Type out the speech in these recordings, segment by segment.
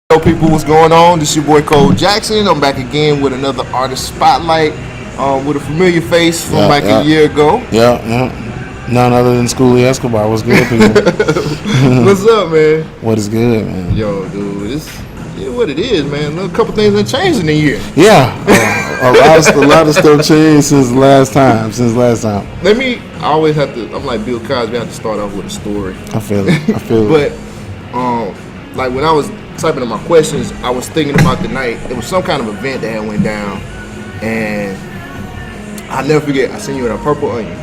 Hello people, what's going on? This is your boy Cole Jackson. I'm back again with another artist spotlight with a familiar face from a year ago. None other than Skoolie Escobar. What's good, people? What's up, man? What is good, man? Yo, dude, this is what it is, man. A couple things have changed in a year. Yeah, a lot of stuff changed since last time. I always have to. I'm like Bill Cosby. I have to start off with a story. I feel it. But like when I was typing in my questions, I was thinking about the night. It was some kind of event that had went down, and I'll never forget. I seen you in a Purple Onion.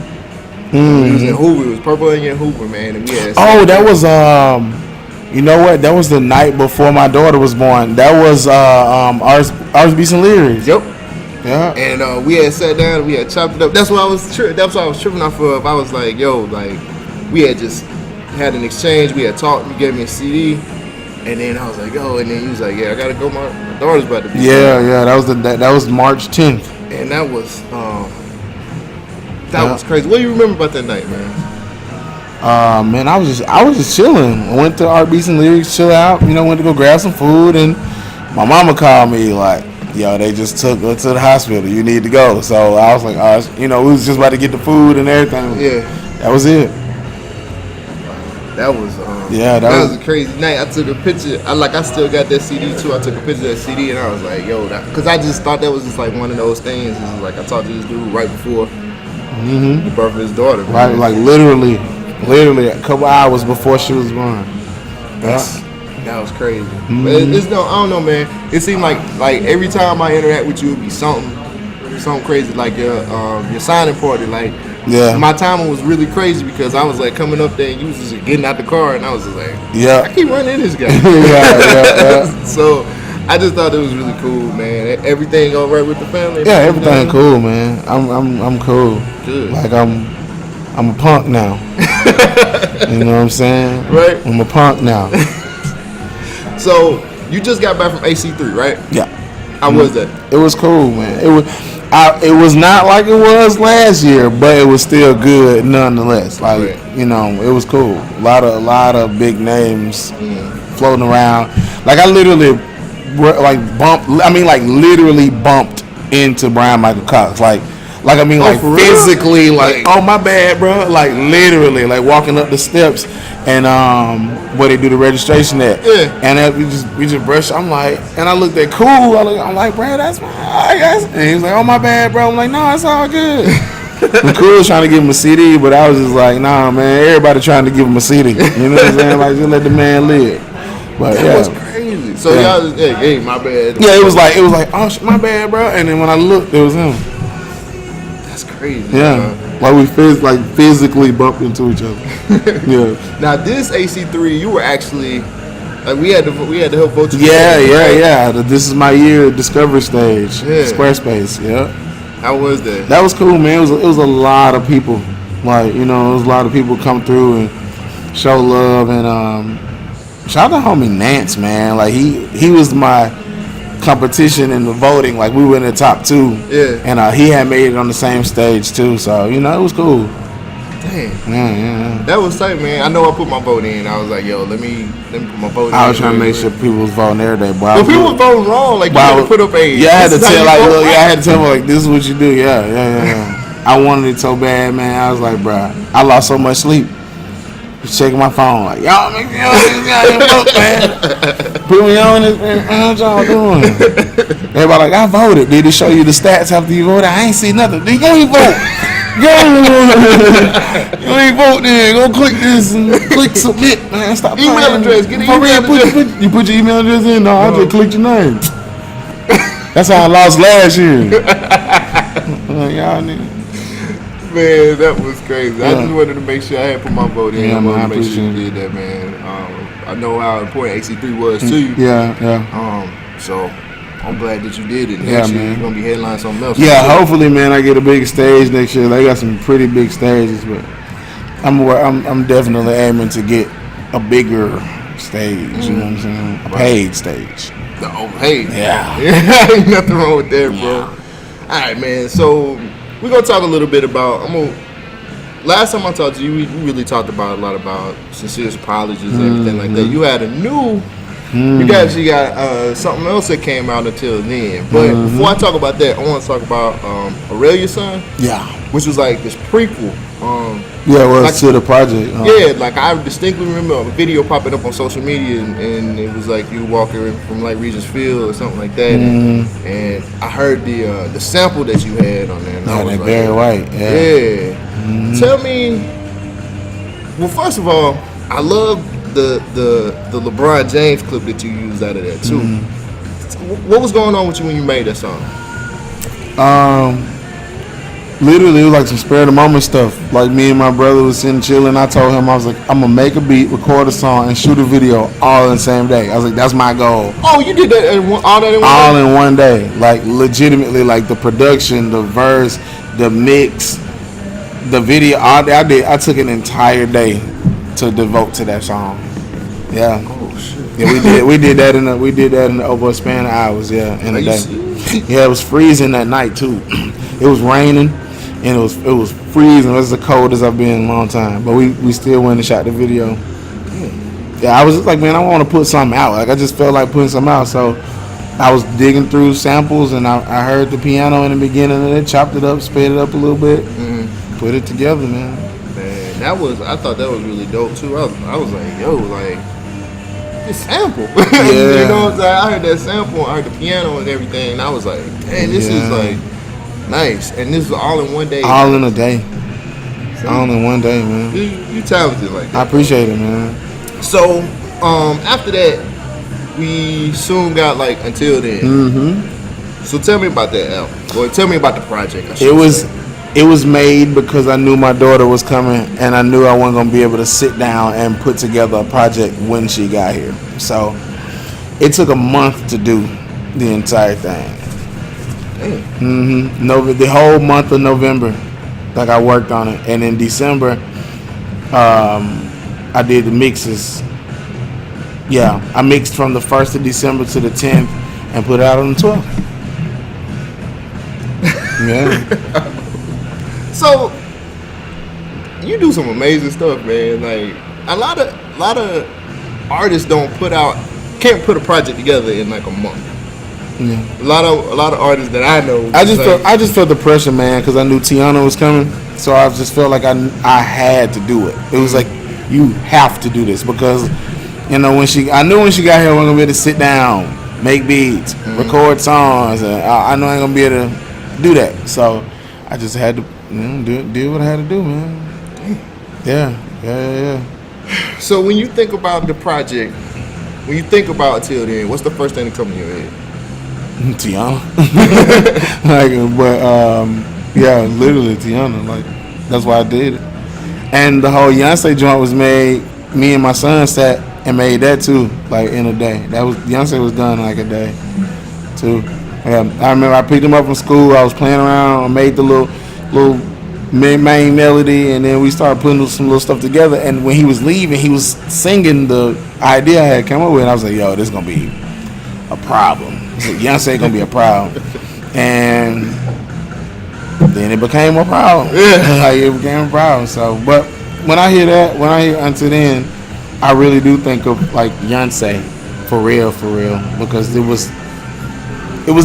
It was in Hoover. It was Purple Onion Hoover, man. And we had that was you know what? That was the night before my daughter was born. That was R.B. St. Leary's. Yep. Yeah. And we had sat down and we had chopped it up. That's what I was tripping off of. I was like, yo, like we had just had an exchange. We had talked. You gave me a CD. And then I was like, oh, and then he was like, yeah, I gotta go. My daughter's about to be born. That was March 10th. And that was was crazy. What do you remember about that night, man? Man, I was just chilling. I went to R.B. St. Leary's, chill out. Went to go grab some food, and my mama called me like, yo, they just took her to the hospital. You need to go. So I was like, we was just about to get the food and everything. Yeah, that was it. That was that was a crazy night. I took a picture. I still got that CD too. I took a picture of that CD and I was like, yo, because I just thought that was just like one of those things. It's like I talked to this dude right before the birth of his daughter. Right, man. Like literally a couple hours before she was born. That was crazy. But I don't know, man. It seemed like every time I interact with you, it'd be something crazy. Like your signing party, like. Yeah. My timing was really crazy because I was like coming up there and you was just getting out the car and I was just like, I keep running into this guy. yeah. So I just thought it was really cool, man. Everything all right with the family? Yeah, everything cool, man. I'm cool. Good. Like I'm a punk now. You know what I'm saying? Right. I'm a punk now. So you just got back from AC3, right? Yeah. How was that? It was cool, man. It was not like it was last year, but it was still good nonetheless. Like, it was cool. A lot of big names floating around. Like I literally bumped into Brian Michael Cox. Physically, like, oh my bad, bro. Like literally, like walking up the steps and where they do the registration at. Yeah. And we just brushed. I'm like, and I looked at Cool. I'm like, bro, that's my guess. And he was like, oh my bad, bro. I'm like, no, it's all good. And Cool was trying to give him a CD, but I was just like, nah, man. Everybody trying to give him a CD. You know what I'm saying? Like, just let the man live. But that was crazy. So y'all just, hey, my bad. Yeah, it was like, oh, my bad, bro. And then when I looked, it was him. That's crazy. Yeah. Like we physically bumped into each other. Yeah. Now this AC3, you were actually we had to help vote you. Yeah. This is my year Discovery stage. Yeah. Squarespace. Yeah. How was that? That was cool, man. It was a lot of people. Like, it was a lot of people come through and show love and shout out to homie Nance, man. Like he was my competition in the voting. Like we were in the top 2. Yeah. And he had made it on the same stage too. So, it was cool. Damn. Yeah. That was tight, man. I know I put my vote in. I was like, yo, let me put my vote in. I was trying to make sure people was voting every day, boy. But people was voting wrong. Like, you had to put up a... Yeah, I had to tell them, like, this is what you do. Yeah. I wanted it so bad, man. I was like, bro, I lost so much sleep. Just checking my phone, like, y'all make me on this goddamn vote, man. Put me on this, man. What y'all doing? Everybody like, I voted. Did it show you the stats after you voted? I ain't see nothing. Then go you vote. You ain't vote then. Go click this and click submit, man. Stop email playing. Address. Get an email address. You put your email address in? No, I just clicked your name. That's how I lost last year. Y'all niggas. Man, that was crazy. I just wanted to make sure I had put my vote in. Yeah, I man, wanted to make sure you did that, man. I know how important AC3 was to you. Yeah. So I'm glad that you did it. Next year, man. You're gonna be headlining something else. Yeah, hopefully, man, I get a big stage next year. They got some pretty big stages, but I'm definitely aiming to get a bigger stage. You know what I'm saying? A paid stage. Oh, hey. Yeah. Ain't nothing wrong with that, bro. All right, man. So we're gonna talk a little bit about. Last time I talked to you, we really talked about a lot about sincere apologies and everything like that. You had a new You actually got something else that came out until then. But before I talk about that, I want to talk about Aurelia's Son. Yeah. Which was like this prequel. Yeah, well, like, to the project. Yeah, like I distinctly remember a video popping up on social media, and it was like you walking from like Regent's Field or something like that, and I heard the sample that you had on there. And I was that like, Barry White. Yeah. Tell me. Well, first of all, I love the LeBron James clip that you used out of that too. What was going on with you when you made that song? Literally, it was like some spare of the moment stuff. Like me and my brother was sitting chilling. I told him, I was like, I'm gonna make a beat, record a song, and shoot a video all in the same day. I was like, that's my goal. Oh, you did that all that in one day? All in one day. Like legitimately, like the production, the verse, the mix, the video. All day, I took an entire day to devote to that song. Yeah. Oh shit. Yeah, we did that in over a span of hours. Yeah, in a day. Yeah, it was freezing that night too. It was raining. And it was freezing. It was the coldest I've been in a long time. But we still went and shot the video. Yeah, I was just like, man, I want to put something out. Like I just felt like putting something out. So I was digging through samples, and I heard the piano in the beginning, and then chopped it up, sped it up a little bit, put it together, man. Man, I thought that was really dope too. I was like, yo, like this sample. Yeah. You know what I'm saying? I heard that sample, I heard the piano and everything, and I was like, man, this is like nice. And this was all in one day. All in a day. All in one day, man. You talented like that. I appreciate it, man. So, after that, we soon got like Until Then. So tell me about that album. Or tell me about the project. It was made because I knew my daughter was coming, and I knew I wasn't gonna be able to sit down and put together a project when she got here. So it took a month to do the entire thing. The whole month of November, like I worked on it, and in December, I did the mixes. Yeah, I mixed from the 1st of December to the 10th, and put it out on the 12th. Yeah. So you do some amazing stuff, man. Like a lot of artists can't put a project together in like a month. Yeah. A lot of artists that I know. I just felt the pressure, man, because I knew Tiana was coming, so I just felt like I had to do it. It was like, you have to do this, because I knew when she got here, I wasn't gonna be able to sit down, make beats, record songs. I know I ain't gonna be able to do that, so I just had to do what I had to do, man. Yeah. So when you think about the project, when you think about Until Then, what's the first thing that comes to your head? Tiana. Literally Tiana. Like, that's why I did it. And the whole Beyonce joint was made. Me and my son sat and made that too, like in a day. Beyonce was done like a day too. Yeah, I remember I picked him up from school. I was playing around. I made the little main melody, and then we started putting some little stuff together. And when he was leaving, he was singing the idea I had come up with. And I was like, yo, this is gonna be a problem. Beyonce gonna be a problem. And then it became a problem. Like, it became a problem. So, but when I hear Until Then, I really do think of like Beyonce for real, because it was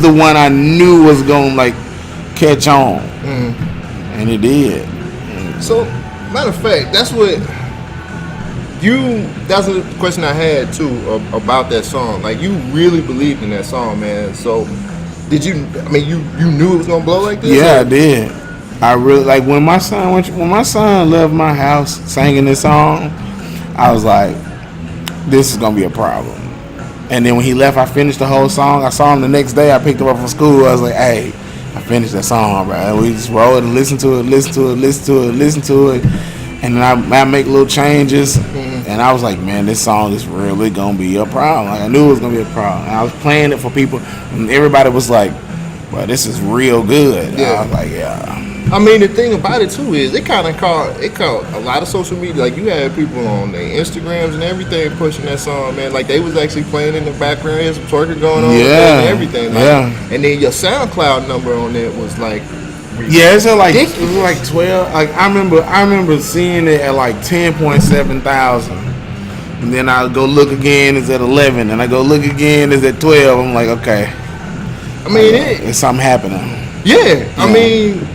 the one I knew was gonna like catch on, and it did. So, matter of fact, that's the question I had too about that song. Like, you really believed in that song, man. So did you? I mean, you knew it was gonna blow like this? Yeah, I did. I really, like, when my son left my house singing this song, I was like, this is gonna be a problem. And then when he left, I finished the whole song. I saw him the next day. I picked him up from school. I was like, hey, I finished that song, bro. And we just rolled and listened to it. And then I make little changes. And I was like, man, this song is really going to be a problem. Like, I knew it was going to be a problem. And I was playing it for people. And everybody was like, well, this is real good. Yeah. I was like, yeah. I mean, the thing about it too is it caught a lot of social media. Like, you had people on their Instagrams and everything pushing that song, man. Like, they was actually playing in the background, had some twerking going on, and everything. Like, and then your SoundCloud number on it was like, it was like 12. Like, I remember seeing it at like 10.7 thousand, And then I go look again, it's at 11. And I go look again, it's at 12. I'm like, okay. I mean, it's something happening. Yeah. I mean,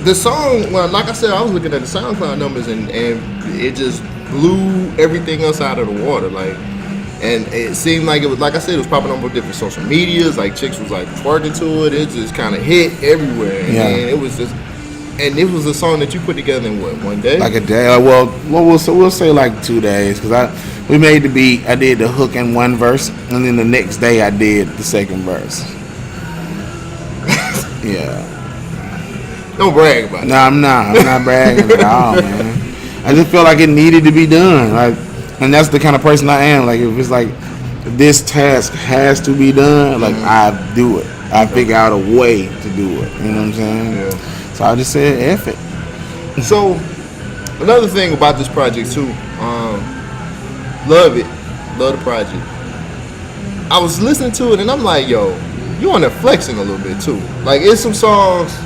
the song, well, like I said, I was looking at the SoundCloud numbers and it just blew everything else out of the water. Like, and it seemed like it was, like I said, it was popping on different social medias. Like, chicks was like twerking to it. It just kind of hit everywhere. And it was just, and it was a song that you put together in what, one day? Like a day. Well, we'll say like 2 days, because we made the beat. I did the hook in one verse, and then the next day I did the second verse. Yeah. Don't brag about it. No, I'm not bragging at all, man. I just feel like it needed to be done. Like, and that's the kind of person I am. Like, if it's like this task has to be done, like I do it. I figure out a way to do it. You know what I'm saying? Yeah. So I just said F it. So another thing about this project too, love the project. I was listening to it and I'm like, yo, you on there flexing a little bit too. Like, it's some songs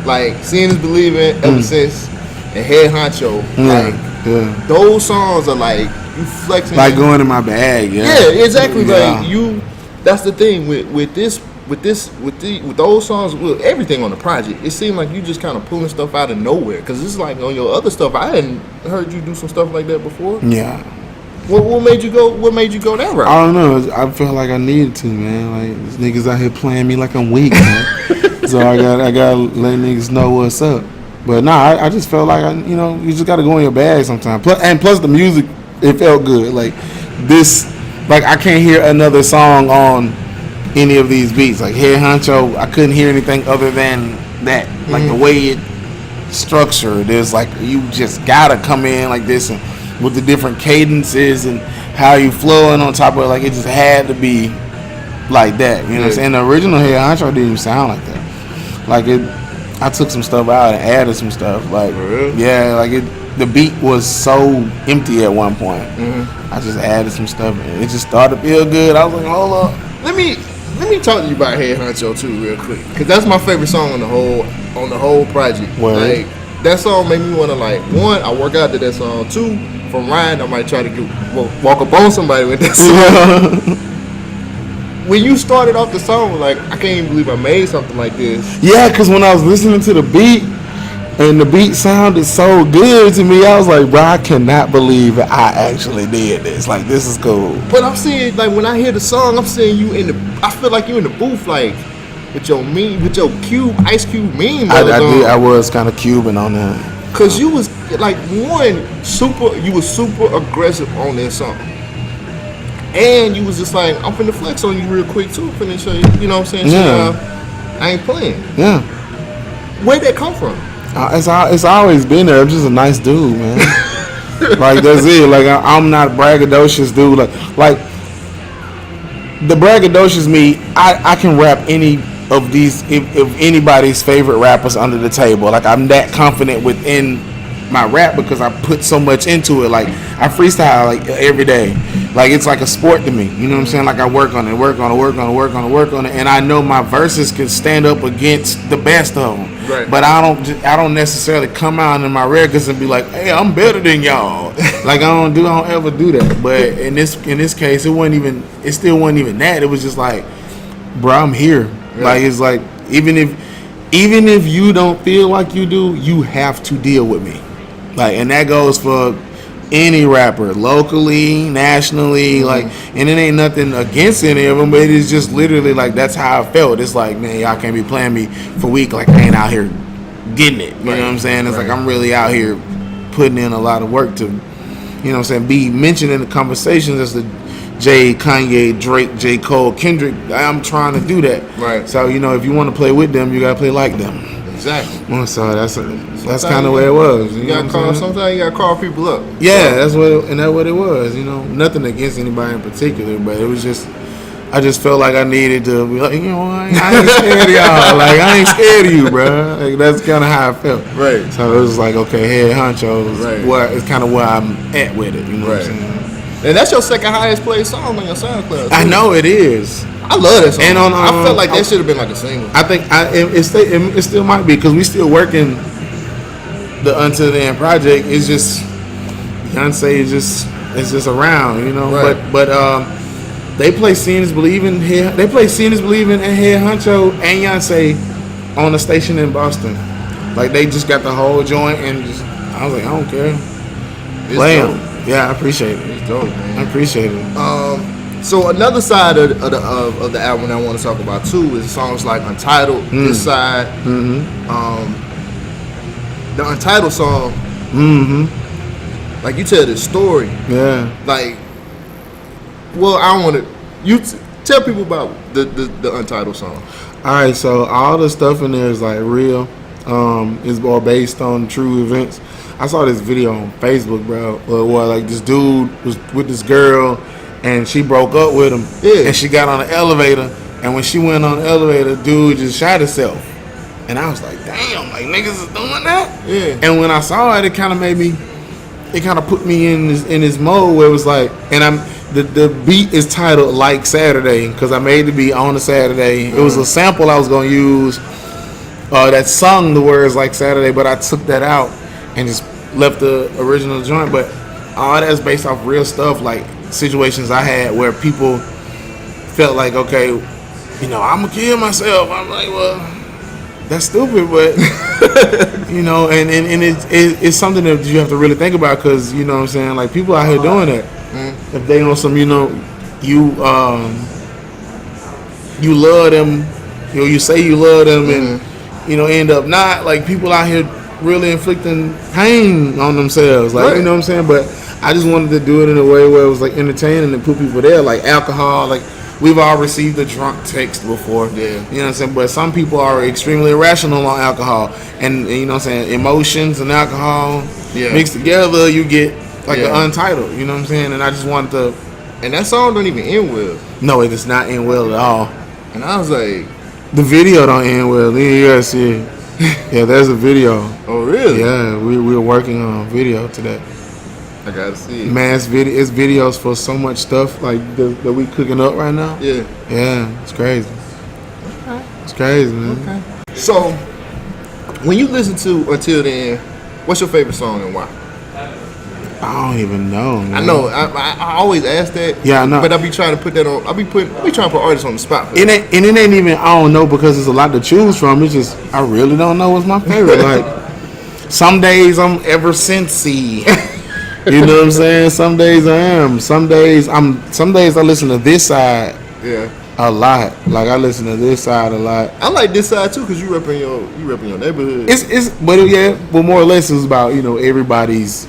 like Seeing Is Believing, Ever Since, and Head Honcho. Like, those songs are like you flexing, like going in my bag. Yeah, exactly. Like, you. That's the thing with those songs, with everything on the project. It seemed like you just kind of pulling stuff out of nowhere. Because it's like on your other stuff, I hadn't heard you do some stuff like that before. Yeah. What made you go? What made you go that route? I don't know. I feel like I needed to, man. Like, these niggas out here playing me like I'm weak, man. So I gotta let niggas know what's up. But nah, I just felt like you just gotta go in your bag sometimes. Plus the music, it felt good. Like this, like I can't hear another song on any of these beats. Like Head Honcho, I couldn't hear anything other than that. Like the way it structured, there's like you just gotta come in like this and with the different cadences and how you flowing on top of it, like it just had to be like that. You know what I'm saying? The original Head Honcho didn't even sound like that. Like I took some stuff out and added some stuff. Like like the beat was so empty at one point. I just added some stuff and it just started to feel good. I was like, hold up. Let me talk to you about Head Honcho too, real quick, because that's my favorite song on the whole project. Word. Like, that song made me want to, like, one, I work out to that song. Two, from Ryan, I might try to walk up on somebody with that song. When you started off the song, like, I can't even believe I made something like this. Yeah, because when I was listening to the beat and the beat sounded so good to me, I was like, bro, I cannot believe that I actually did this. Like, this is cool. But I'm seeing, like, when I hear the song, I'm seeing you I feel like you in the booth, like, with your Ice Cube meme. I was kind of Cuban on that. Cause you was like you was super aggressive on that song. And you was just like, I'm finna flex on you real quick too, finna show you, you know what I'm saying? Yeah. I ain't playing. Yeah. Where'd that come from? It's always been there. I'm just a nice dude, man. Like, that's it. Like, I'm not a braggadocious dude. Like the braggadocious me, I can rap any of these, if anybody's favorite rappers under the table. Like, I'm that confident within my rap because I put so much into it. Like, I freestyle like every day. Like, it's like a sport to me. You know what I'm saying? Like, I work on it, and I know my verses can stand up against the best of them. Right. But I don't necessarily come out in my records and be like, hey, I'm better than y'all. Like, I don't ever do that. But in this case, it still wasn't even that. It was just like, bro, I'm here. Yeah. Like, it's like, even if you don't feel like you do, you have to deal with me. Like, and that goes for any rapper, locally, nationally, like, and it ain't nothing against any of them, but it is just literally like, that's how I felt. It's like, man, y'all can't be playing me for week, like, I ain't out here getting it. You know what I'm saying? It's like, I'm really out here putting in a lot of work to, you know what I'm saying, be mentioned in the conversations as the Jay, Kanye, Drake, J. Cole, Kendrick. I'm trying to do that. Right. So, you know, if you want to play with them, you got to play like them. Exactly. So that's kind of where it was. You gotta call. Sometimes you gotta call people up. Yeah, that's what it was. You know, nothing against anybody in particular, but it was just, I just felt like I needed to be like, you know, I ain't scared of y'all. Like, I ain't scared of you, bro. Like, that's kind of how I felt. Right. So it was like, okay, Head Honcho is it's kind of where I'm at with it. You know what I'm saying? And that's your second highest played song on your SoundCloud. I know it is. I love that song. And I felt like that should have been like a single. I think it still might be, because we still working the Until the End project. It's just Beyonce is just It's just around, you know. Right. But they play Seeing Is Believing here. They play Seeing Is Believing and Head Honcho and Beyonce on the station in Boston. Like they just got the whole joint and just, I was like, I don't care. Play them. Yeah, I appreciate it. It's dope, man. I appreciate it. So another side of the album I want to talk about too is songs like Untitled, This Side. The Untitled song, like you tell this story. Yeah. Like, well, I want to tell people about the Untitled song. All right, so all the stuff in there is like real. It's all based on true events. I saw this video on Facebook, bro, where like this dude was with this girl, and she broke up with him. Yeah. And she got on the elevator, and when she went on the elevator, dude just shot himself. And I was like, damn, like niggas is doing that. Yeah. And when I saw it, it kind of made me. It kind of put me in this mode where it was like, and the beat is titled Like Saturday because I made the beat on a Saturday. It was a sample I was gonna use that sung the words Like Saturday, but I took that out and just left the original joint. But all that's based off real stuff, like situations I had where people felt like, okay, you know, I'm gonna kill myself. I'm like, well, that's stupid, but you know, and it's something that you have to really think about because you know what I'm saying, like people out here doing that. If they on some, you know, you love them, you know, you say you love them, and you know, end up not. Like people out here really inflicting pain on themselves, like you know what I'm saying. But I just wanted to do it in a way where it was like entertaining and put people there, like alcohol, like. We've all received a drunk text before. Yeah. You know what I'm saying? But some people are extremely irrational on alcohol. And you know what I'm saying? Emotions and alcohol mixed together, you get like an Untitled. You know what I'm saying? And I just wanted to. And that song don't even end well. No, it does not end well at all. And I was like. The video don't end well. You gotta see it. Yeah, there's a video. Oh, really? Yeah, we were working on a video today. I gotta see it. Man, it's videos for so much stuff like that we cooking up right now. Yeah. Yeah, it's crazy. Okay. It's crazy, man. Okay. So, when you listen to Until Then, what's your favorite song and why? I don't even know, man. I know. I always ask that. Yeah, I know. But I be trying to put that on. I be trying to put artists on the spot. It ain't even. I don't know because there's a lot to choose from. It's just I really don't know what's my favorite. Like some days I'm ever sincey. You know what I'm saying? Some days I am. Some days I listen to this side. Yeah. A lot. Like I listen to this side a lot. I like this side too because you repping your neighborhood. But more or less it's about, you know, everybody's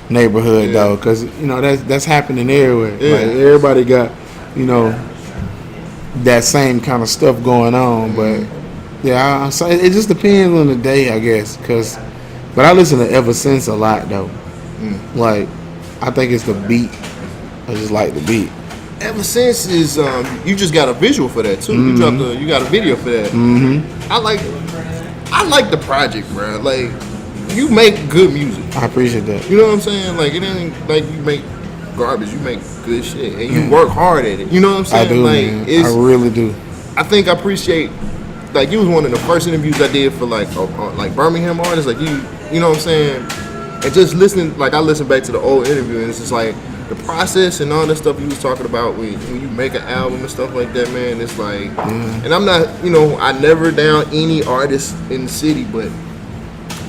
neighborhood though, because you know that's happening everywhere. Yeah. Like everybody got, you know, that same kind of stuff going on. But yeah, so it just depends on the day, I guess. But I listen to Ever Since a lot though. Like, I think it's the beat. I just like the beat. Ever Since is you just got a visual for that too. You got a video for that. I like the project, bro. Like, you make good music. I appreciate that. You know what I'm saying? Like, it ain't like you make garbage. You make good shit, and you work hard at it. You know what I'm saying? I do, like, man. I really do. I think I appreciate. Like, you was one of the first interviews I did for like Birmingham artists. Like you know what I'm saying? And just listening, like I listened back to the old interview, and it's just like the process and all that stuff you was talking about when you make an album and stuff like that, man. It's like, and I'm not, you know, I never down any artist in the city, but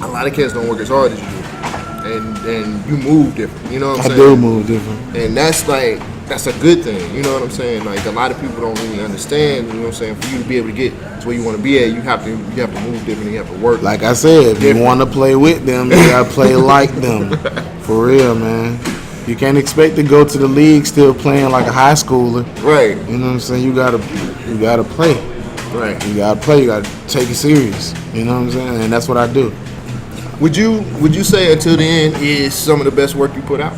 a lot of cats don't work as hard as you do, and you move different. You know what I'm saying? I do move different, and that's a good thing. You know what I'm saying? Like a lot of people don't really understand. You know what I'm saying? For you to be able to get to where you want to be at, you have to move different. You have to work. Like I said, if you want to play with them, you gotta play like them. For real, man. You can't expect to go to the league still playing like a high schooler. Right. You know what I'm saying? You gotta play. Right. You gotta play. You gotta take it serious. You know what I'm saying? And that's what I do. Would you say Until the End is some of the best work you put out?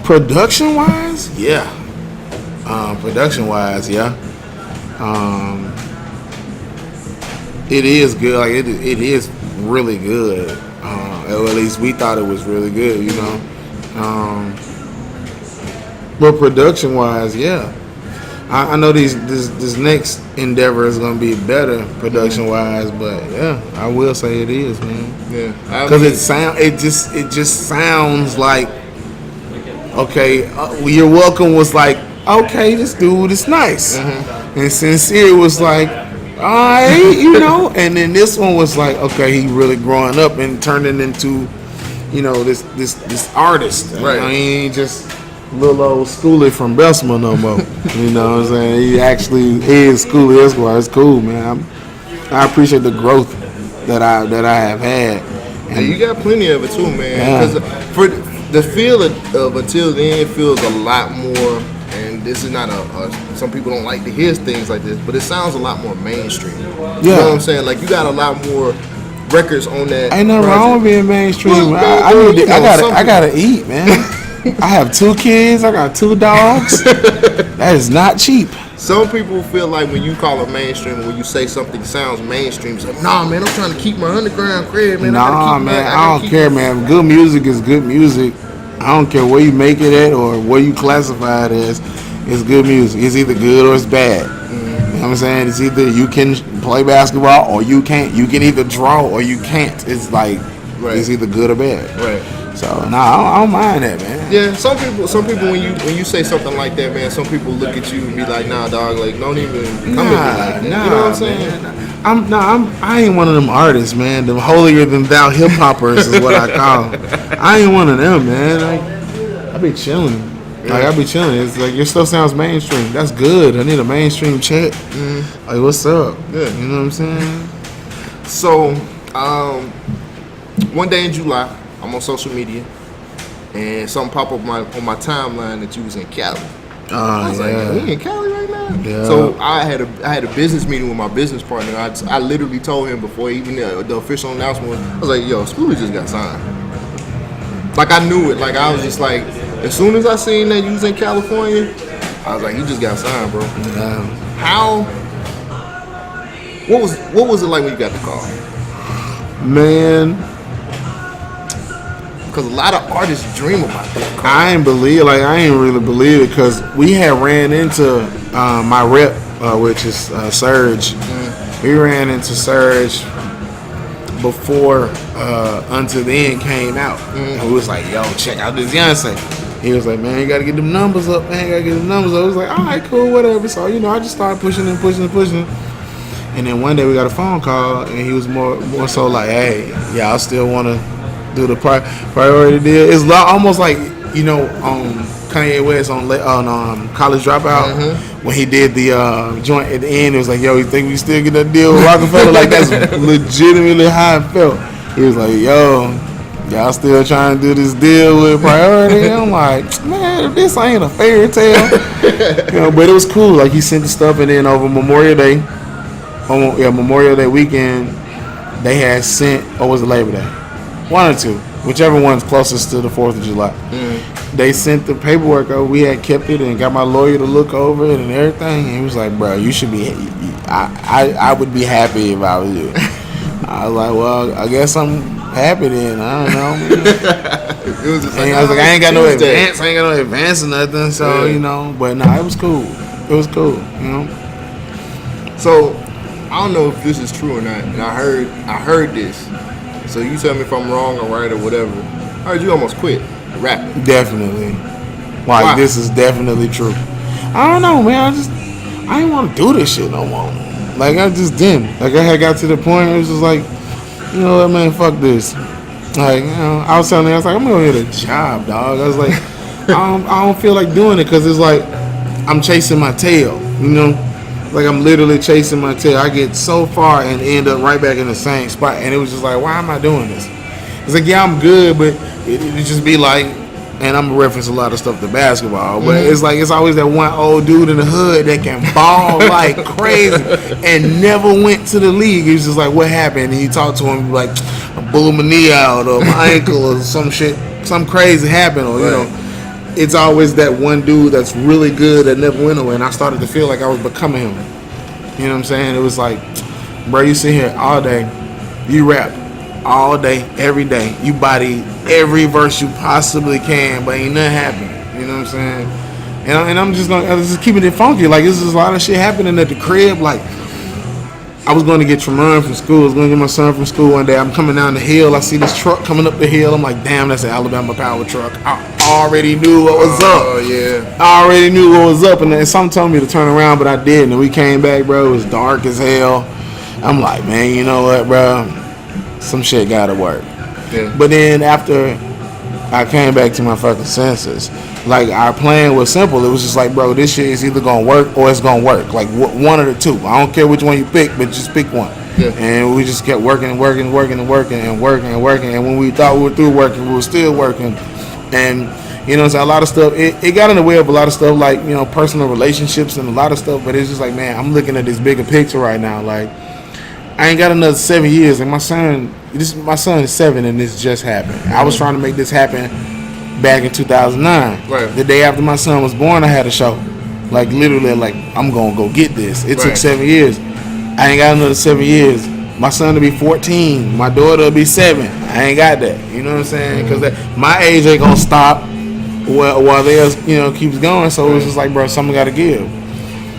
Production wise, yeah. Production wise, yeah. It is good. Like it is really good. Or at least we thought it was really good, you know. But production wise, yeah. I know this next endeavor is gonna be better production wise, but yeah, I will say it is, man. Yeah, because it just sounds like okay, you're welcome was like, okay, this dude is nice. And Sincere was like, all right, you know. And then this one was like, okay, he really growing up and turning into, you know, this artist. Right. You know, he ain't just little old Skoolie from Bessemer no more. You know what I'm saying? He actually is Skoolie Escobar. It's cool, man. I appreciate the growth that I have had. And you got plenty of it too, man. Because for the feel of Until the End feels a lot more. And this is not some people don't like to hear things like this, but it sounds a lot more mainstream. You know what I'm saying? Like you got a lot more records on that. Ain't nothing wrong with being mainstream. Well, I gotta eat, man. I have 2 kids. I got 2 dogs. That is not cheap. Some people feel like when you call it mainstream, when you say something sounds mainstream, it's like, nah, man, I'm trying to keep my underground cred, man. Nah, man, I don't care, man. Good music is good music. I don't care where you make it at or where you classify it as. It's good music. It's either good or it's bad. You know what I'm saying? It's either you can play basketball or you can't. You can either draw or you can't. It's like it's either good or bad. Right. So I don't mind that, man. Yeah, some people when you say something like that, man, some people look at you and be like, nah, dog, like don't even come at me like that. You know what I'm saying? I ain't one of them artists, man. Them holier than thou hip hoppers is what I call them. I ain't one of them, man. Like, I be chilling. Like I be chilling. It's like your stuff sounds mainstream. That's good. I need a mainstream check. Like what's up? Yeah. You know what I'm saying? So, one day in July, I'm on social media, and something pop up on my timeline that you was in Cali. I was like, we in Cali right now? Yeah. So I had a business meeting with my business partner. I literally told him before even the official announcement was, I was like, yo, Skoolie just got signed. Like I knew it. Like I was just like, as soon as I seen that you was in California, I was like, you just got signed, bro. Yeah. How? What was it like when you got the call? Man, because a lot of artists dream about that. I ain't really believe it because we had ran into my rep, which is Surge. We ran into Surge before Until the End came out. And we was like, yo, check out this Beyonce. He was like, man, you gotta get them numbers up, man. You gotta get them numbers up. I was like, all right, cool, whatever. So, you know, I just started pushing. And then one day we got a phone call, and he was more so like, hey, y'all still want to do the priority deal? It's almost like, you know, Kanye West on College Dropout, when he did the joint at the end, it was like, yo, you think we still get that deal with Rockefeller? Like, that's legitimately how I felt. He was like, yo, y'all still trying to do this deal with priority? I'm like, man, this ain't a fairy tale. You know, but it was cool. Like, he sent the stuff, and then over Memorial Day weekend, they had sent, or was it Labor Day? One or two, whichever one's closest to the 4th of July. They sent the paperwork over. We had kept it and got my lawyer to look over it and everything. And he was like, bro, you should be, I would be happy if I was you. I was like, well, I guess I'm happy then. I don't know. It was just I was like, I ain't got no advance or nothing. So, you know, but no, it was cool. It was cool, you know. So, I don't know if this is true or not, and I heard this. So you tell me if I'm wrong or right or whatever. I heard you almost quit rapping. Definitely. Like, this is definitely true. I don't know, man. I didn't want to do this shit no more. Like, I just didn't. Like, I had got to the point, it was just like, you know what, man, fuck this. Like, you know, I was telling him, I was like, I'm going to get a job, dog. I was like, I don't feel like doing it because it's like I'm chasing my tail, you know? Like, I'm literally chasing my tail. I get so far and end up right back in the same spot. And it was just like, why am I doing this? It's like, yeah, I'm good, but it just be like, and I'm going to reference a lot of stuff to basketball, but it's like, it's always that one old dude in the hood that can ball like crazy and never went to the league. It's just like, what happened? And you talk to him, like, I blew my knee out or my ankle or some shit, some crazy happened, or, you know. It's always that one dude that's really good that never went away, and I started to feel like I was becoming him. You know what I'm saying? It was like, bro, you sit here all day, you rap all day, every day, you body every verse you possibly can, but ain't nothing happening. You know what I'm saying? And I'm just keeping it funky. Like, this is a lot of shit happening at the crib. Like, I was going to get Tremont from school. I was going to get my son from school one day. I'm coming down the hill. I see this truck coming up the hill. I'm like, damn, that's an Alabama power truck. already knew what was up. Oh yeah. I already knew what was up, and then something told me to turn around, but I didn't. And we came back, bro. It was dark as hell. I'm like, man, you know what, bro? Some shit gotta work. Yeah. But then after I came back to my fucking senses, like our plan was simple. It was just like, bro, this shit is either gonna work or it's gonna work. Like one of the two. I don't care which one you pick, but just pick one. Yeah. And we just kept working and working and working and working and working and working. And when we thought we were through working, we were still working. And you know, so a lot of stuff, it got in the way of a lot of stuff, like, you know, personal relationships and a lot of stuff. But it's just like, man, I'm looking at this bigger picture right now. Like, I ain't got another 7 years, and my son is 7, and this just happened. I was trying to make this happen back in 2009. Right. The day after my son was born, I had a show. Like, literally, like, I'm gonna go get this. It took 7 years. I ain't got another 7 years. My son will be 14. My daughter will be 7. I ain't got that. You know what I'm saying? Because my age ain't gonna stop while theirs, you know, keeps going. So it was just like, bro, something got to give.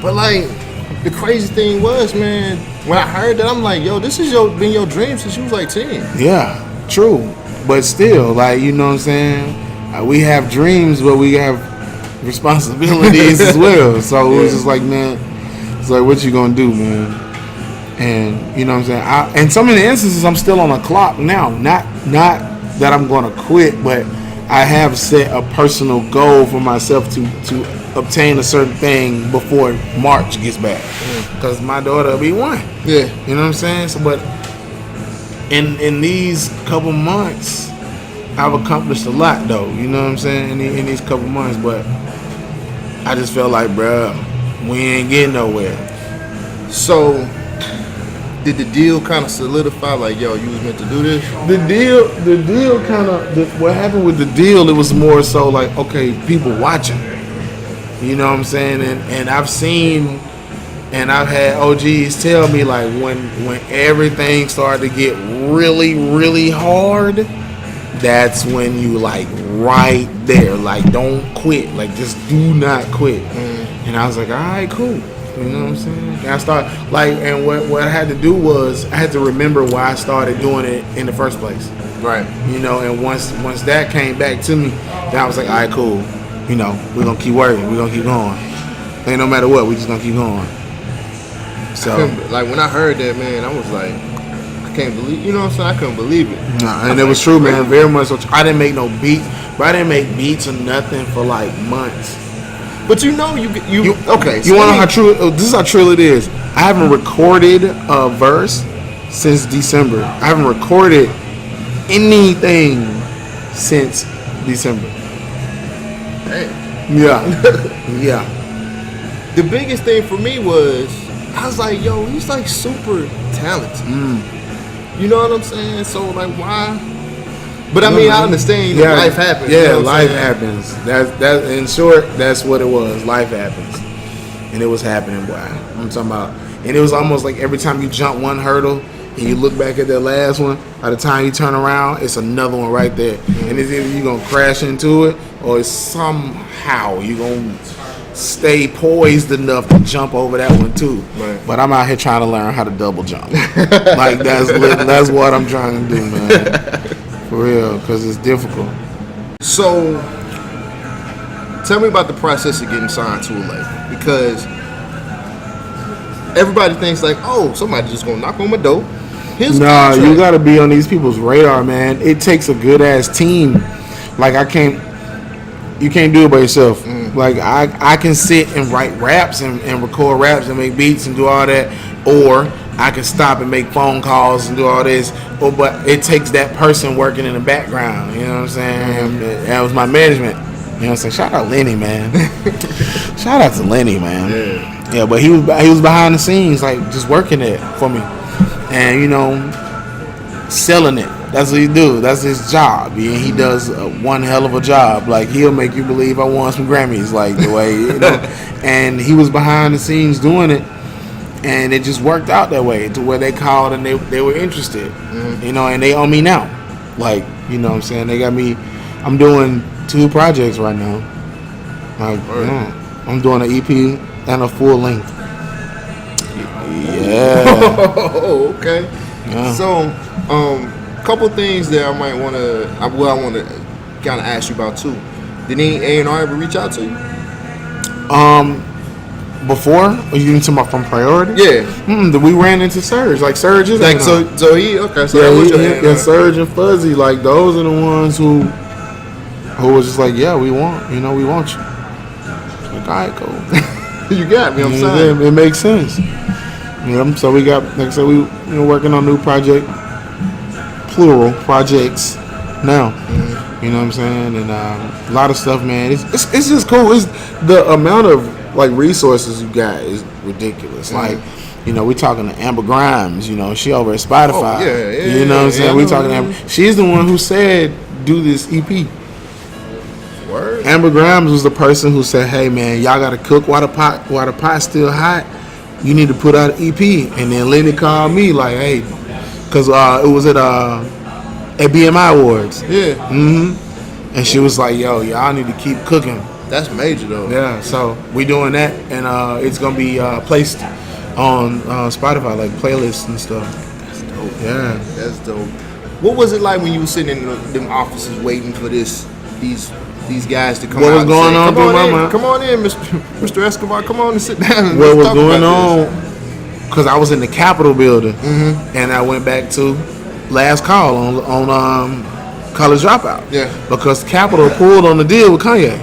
But like, the crazy thing was, man, when I heard that, I'm like, yo, this is been your dream since you was like 10. Yeah, true. But still, like, you know what I'm saying? We have dreams, but we have responsibilities as well. So it was just like, man, it's like, what you gonna do, man? And you know what I'm saying? In some of the instances, I'm still on a clock now. Not that I'm gonna quit, but I have set a personal goal for myself to obtain a certain thing before March gets back, because my daughter will be 1. Yeah, you know what I'm saying. So, but in these couple months, I've accomplished a lot, though. You know what I'm saying? In these couple months, but I just felt like, bruh, we ain't getting nowhere. So, did the deal kind of solidify? Like, yo, you was meant to do this? The deal kind of. What happened with the deal? It was more so like, okay, people watching. You know what I'm saying? And I've seen, and I've had OGs tell me, like, when everything started to get really, really hard, that's when you, like, right there, like, don't quit, like, just do not quit. And I was like, all right, cool. You know what I'm saying? And I started, like, and what I had to do was I had to remember why I started doing it in the first place. Right. You know, and once that came back to me, then I was like, all right, cool. You know, we're going to keep working. We're going to keep going. And no matter what, we just going to keep going. So, like, when I heard that, man, I was like, I can't believe, you know what I'm saying? I couldn't believe it. Nah, and it was true, man. Very much so. I didn't make no beats, but I didn't make beats or nothing for like months. But you know, you okay. You want to know how true? This is how true it is. I haven't recorded a verse since December. I haven't recorded anything since December. Damn. Yeah, yeah. The biggest thing for me was I was like, yo, he's like super talented. You know what I'm saying? So like, why? But I mean, I understand that life happens. Yeah, you know life happens. That in short, that's what it was. Life happens, and it was happening, boy. I'm talking about, and it was almost like every time you jump one hurdle and you look back at that last one, by the time you turn around, it's another one right there, and it's either you're gonna crash into it or it's somehow you're gonna stay poised enough to jump over that one too. Right. But I'm out here trying to learn how to double jump. Like that's what I'm trying to do, man. For real, because it's difficult. So, tell me about the process of getting signed to a label, because everybody thinks like, oh, somebody's just gonna knock on my door. Here's nah, you gotta be on these people's radar, man. It takes a good ass team. Like you can't do it by yourself. Like I can sit and write raps and record raps and make beats and do all that, or I can stop and make phone calls and do all this. But it takes that person working in the background. You know what I'm saying? That was my management. You know what I'm saying? Shout out Lenny, man. Shout out to Lenny, man. Yeah, but he was behind the scenes, like just working it for me, and you know, selling it. That's what he do. That's his job. And he does one hell of a job. Like, he'll make you believe I won some Grammys, like the way, you know. And he was behind the scenes doing it, and it just worked out that way to where they called and they were interested, you know. And they owe me now, like, you know what I'm saying. They got me. I'm doing 2 projects right now. Like, yeah, I'm doing an EP and a full length. Yeah. Oh, okay. Yeah. So, couple things that I might want to, I want to kind of ask you about too. Did any A&R ever reach out to you? Before, are you talking about from Priority? Yeah. We ran into Surge. Like Surge is Like so he okay. So that was your A&R. Surge and Fuzzy. Like those are the ones who was just like, yeah, we want you. Like, all right, cool. You got me. I'm saying it makes sense. So we got, like I said, we working on new plural projects now. You know what I'm saying? And a lot of stuff, man. It's just cool. It's the amount of like resources you got is ridiculous. Like, we talking to Amber Grimes. She over at Spotify. Oh, yeah, you know what I'm saying? We talking to Amber. She's the one who said do this EP. Word. Amber Grimes was the person who said, "Hey man, y'all gotta cook while the pot's still hot. You need to put out an EP." And then Lenny called me like, "Hey," because it was at BMI Awards. Yeah. And she was like, "Yo, y'all need to keep cooking." That's major though. Yeah. So we doing that, and it's gonna be placed on Spotify, like playlists and stuff. That's dope. Yeah. That's dope. What was it like when you were sitting in them offices waiting for these guys to come what out? Was going on through my mind? Come on in, Mr. Escobar. Come on and sit down. And what was going on? Because I was in the Capitol building, and I went back to Last Call on College Dropout. Yeah. Because Capitol pulled on the deal with Kanye,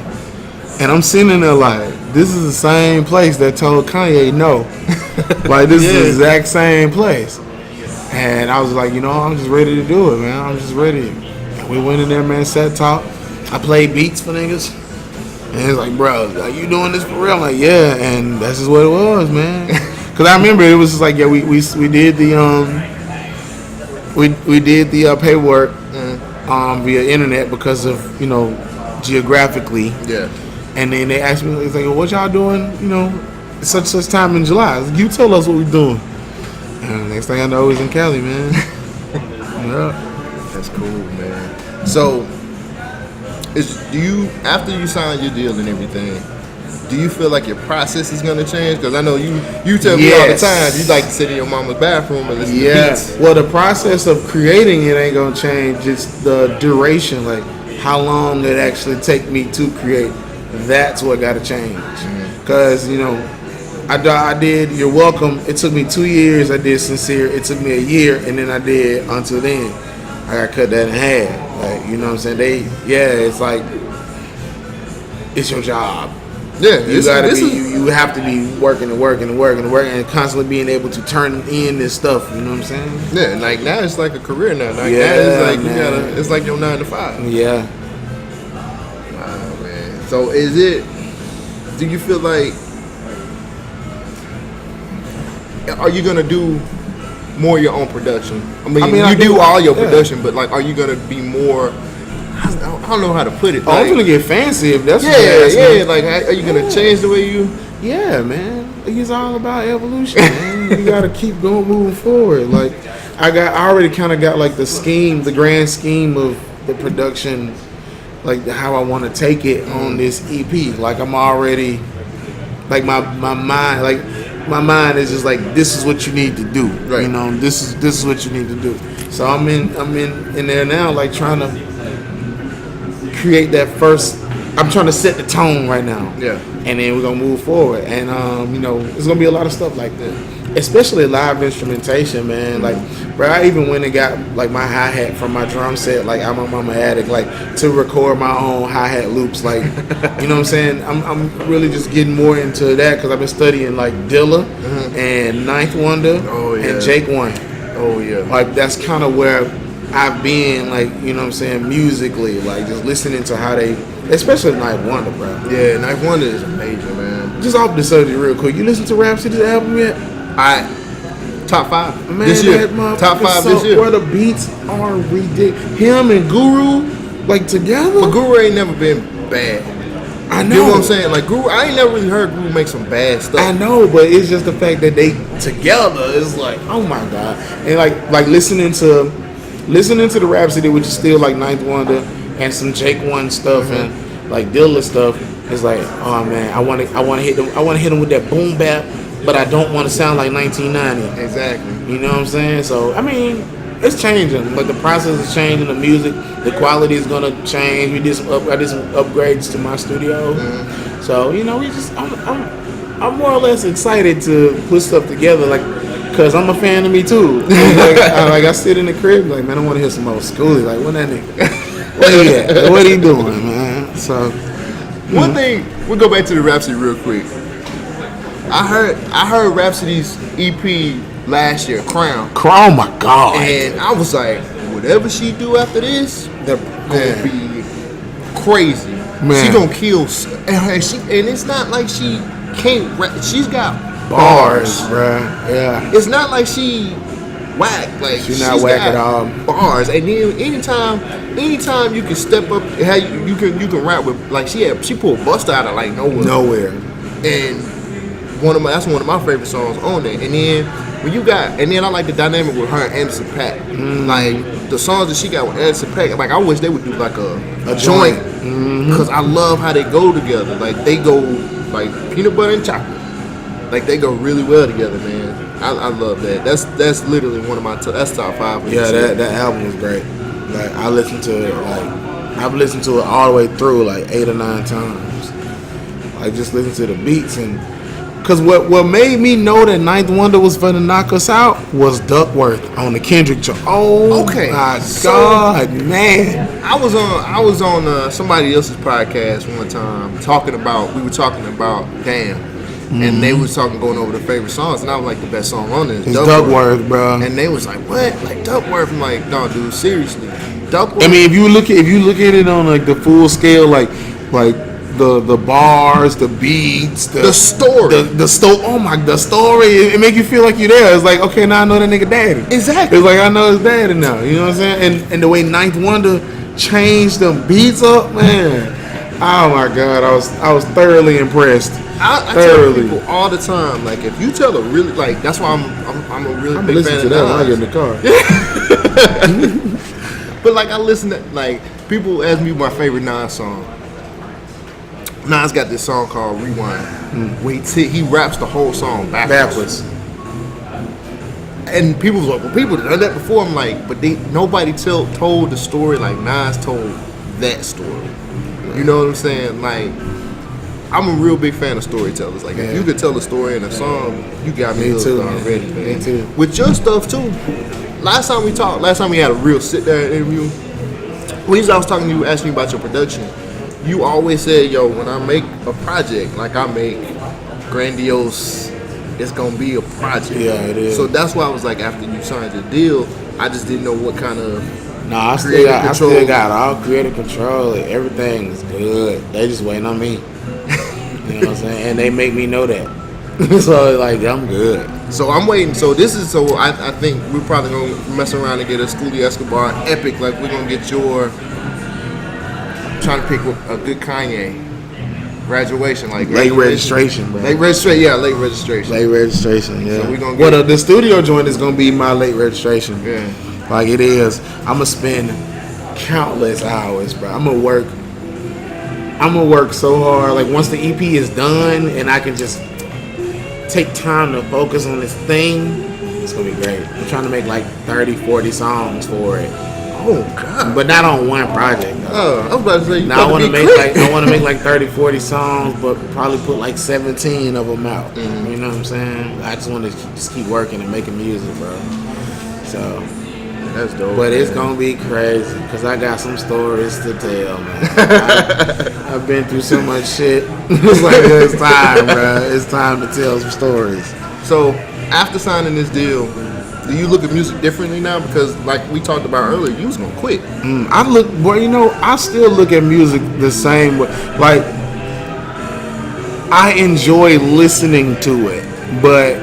and I'm sitting there like, this is the same place that told Kanye no. Like this is the exact same place. And I was like, I'm just ready to do it, man. I'm just ready. And we went in there, man, sat talk. I played beats for niggas. And it's like, bro, are you doing this for real? I'm like, yeah. And that's just what it was, man. Because I remember it was just like, yeah, we did the we did the paperwork via internet because of, geographically. Yeah. And then they asked me, it's like, well, what y'all doing, such time in July? Like, you tell us what we're doing. And the next thing I know, it's in Cali, man. Yeah. That's cool, man. So, after you sign your deal and everything, do you feel like your process is gonna change? Because I know you tell me all the time you like to sit in your mama's bathroom and listen to beats. Well, the process of creating it ain't gonna change. It's the duration, like how long it actually take me to create. That's what gotta change. Because I did You're Welcome. It took me 2 years. I did Sincere. It took me a year, and then I did Until Then. I got cut that in half. Like, you know what I'm saying? It's like, it's your job. Yeah, you have to be working and constantly being able to turn in this stuff. You know what I'm saying? Yeah, like now it's like a career now. Like now it's like it's like your 9 to 5. Yeah. Wow, man. So do you feel like, are you gonna do more of your own production? I mean you do all your production, but like, are you gonna be more? I don't know how to put it. I'm gonna get fancy if that's Like, are you gonna change the way you? Yeah, man. It's all about evolution, man. You gotta keep moving forward. Like, I already kind of got like the grand scheme of the production, like how I want to take it on this EP. Like, I'm already, like my mind, like my mind is just like, this is what you need to do. Right. This is what you need to do. So I'm in there now, like trying to create that first. I'm trying to set the tone right now. Yeah. And then we're gonna move forward. And there's gonna be a lot of stuff like that. Especially live instrumentation, man. Like, bro, I even went and got like my hi-hat from my drum set, like I'm a mama addict, like to record my own hi-hat loops. Like, you know what I'm saying? I'm really just getting more into that because I've been studying like Dilla and Ninth Wonder and Jake One. Oh yeah. Like, that's kind of where I've been, like, you know what I'm saying, musically, like just listening to how they, especially Ninth Wonder, bro. Yeah, Ninth Wonder is major, man. Just off the subject real quick, you listen to Rhapsody's album yet? Top 5 man, this year. Top 5 this year. Where the beats are ridiculous. Him and Guru, like, together. But Guru ain't never been bad. I know. You know what I'm saying? Like, Guru, I ain't never really heard Guru make some bad stuff. I know, but it's just the fact that they together is like, oh my god. And like listening to the Rhapsody, which is still like Ninth Wonder and some Jake One stuff and like Dilla stuff, it's like, oh man, I want to hit them with that boom bap, but I don't want to sound like 1990. Exactly. You know what I'm saying? So I mean, it's changing. Like the process is changing. The music, the quality is gonna change. I did some upgrades to my studio. Mm-hmm. So I'm more or less excited to put stuff together. Like, cause I'm a fan of me too. I sit in the crib like, man, I want to hear some old Skoolie. Like, what that nigga? Where he at? What he doing, man? So one thing, we'll go back to the Rhapsody real quick. I heard Rhapsody's EP last year, Crown. Oh my God! And I was like, whatever she do after this, they're gonna be crazy. Man. She gonna kill, and it's not like she can't rap. She's got bars, bruh. Yeah. It's not like she whack. Like she's not whack at all. Bars, and then anytime you can step up, how you can rap with, like she pulled Busta out of like nowhere, and that's one of my favorite songs on there. And then I like the dynamic with her and Anderson .Paak. Like the songs that she got with Anderson .Paak, like I wish they would do like a joint, because I love how they go together. Like they go like peanut butter and chocolate. Like they go really well together, man. I love that. That's literally one of my that's top 5. Yeah, that album is great. Like I listened to it, like I've listened to it all the way through like 8 or 9 times. Like just listen to the beats. And because what made me know that Ninth Wonder was going to knock us out was Duckworth on the Kendrick joint. Oh, okay. My God, man! I was on somebody else's podcast one time we were talking about Damn, and they was going over the favorite songs, and I was like, the best song on this is Duckworth, bro. And they was like, what? Like Duckworth? I'm like, no, dude, seriously, Duckworth. I mean, if you look at it on like the full scale, like the bars, the beats, the story, the story. It make you feel like you're there. It's like, okay, now I know that nigga daddy. Exactly. It's like I know his daddy now. You know what I'm saying? And the way Ninth Wonder changed them beats up, man. Oh my God, I was thoroughly impressed. I tell people all the time, like if you tell a really, like that's why I'm a really big fan of that when I get in the car. But like I listen to, like people ask me my favorite Nas song. Nas got this song called Rewind. Where he raps the whole song backwards. And people was like, well, people done that before. I'm like, but nobody told the story like Nas told that story. You know what I'm saying? Like, I'm a real big fan of storytellers. Like, if you could tell a story in a song, you got me hooked already, man. Me too. With your stuff too. Last time we had a real sit down interview. When I was talking to you, asking you about your production, you always said, yo, when I make a project, like I make grandiose, it's gonna be a project. Yeah, it is. So that's why I was like, after you signed the deal, I just didn't know what kind of I still got all creative control. Like, everything is good. They just waiting on me. You know what I'm saying? And they make me know that. So like, I'm good. So I'm waiting. So I think we're probably gonna mess around and get a Skoolie Escobar epic. Like we're gonna get trying to pick a good Kanye graduation, like late registration, bro. Late registration, yeah. Late registration. Late registration, yeah. So we gonna get the studio joint is gonna be my late registration. Yeah. Like it is. I'm gonna spend countless hours, bro. I'm gonna work so hard. Like once the EP is done and I can just take time to focus on this thing, it's gonna be great. I'm trying to make like 30, 40 songs for it. Oh God! But not on one project. Oh, I was about to say. Now I want to make like 30, 40 songs, but probably put like 17 of them out. Mm-hmm. You know what I'm saying? I just want to just keep working and making music, bro. So that's dope. But it's gonna be crazy because I got some stories to tell, man. I've been through so much shit. It's like it's time, bro. It's time to tell some stories. So after signing this deal, do you look at music differently now? Because like we talked about earlier, you was gonna quit. I still look at music the same way. Like I enjoy listening to it, but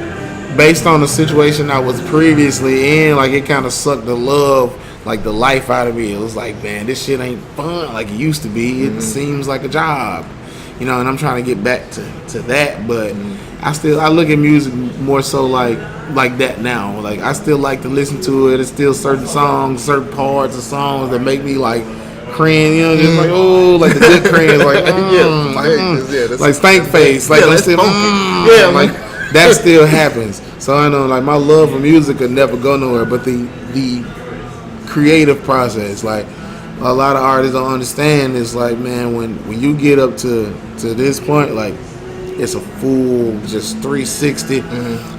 based on the situation I was previously in, like it kind of sucked the love, like the life out of me. It was like, man, this shit ain't fun like it used to be. It seems like a job, you know. And I'm trying to get back to that, but I look at music more so like that now. Like I still like to listen to it. It's still certain songs, certain parts of songs that make me like cringe, you know, just like like the good cringe, like stank face, like I'm still like that still happens. So I know like my love for music could never go nowhere, but the creative process. Like a lot of artists don't understand. It's like, man, when you get up to this point, like it's a full just 360.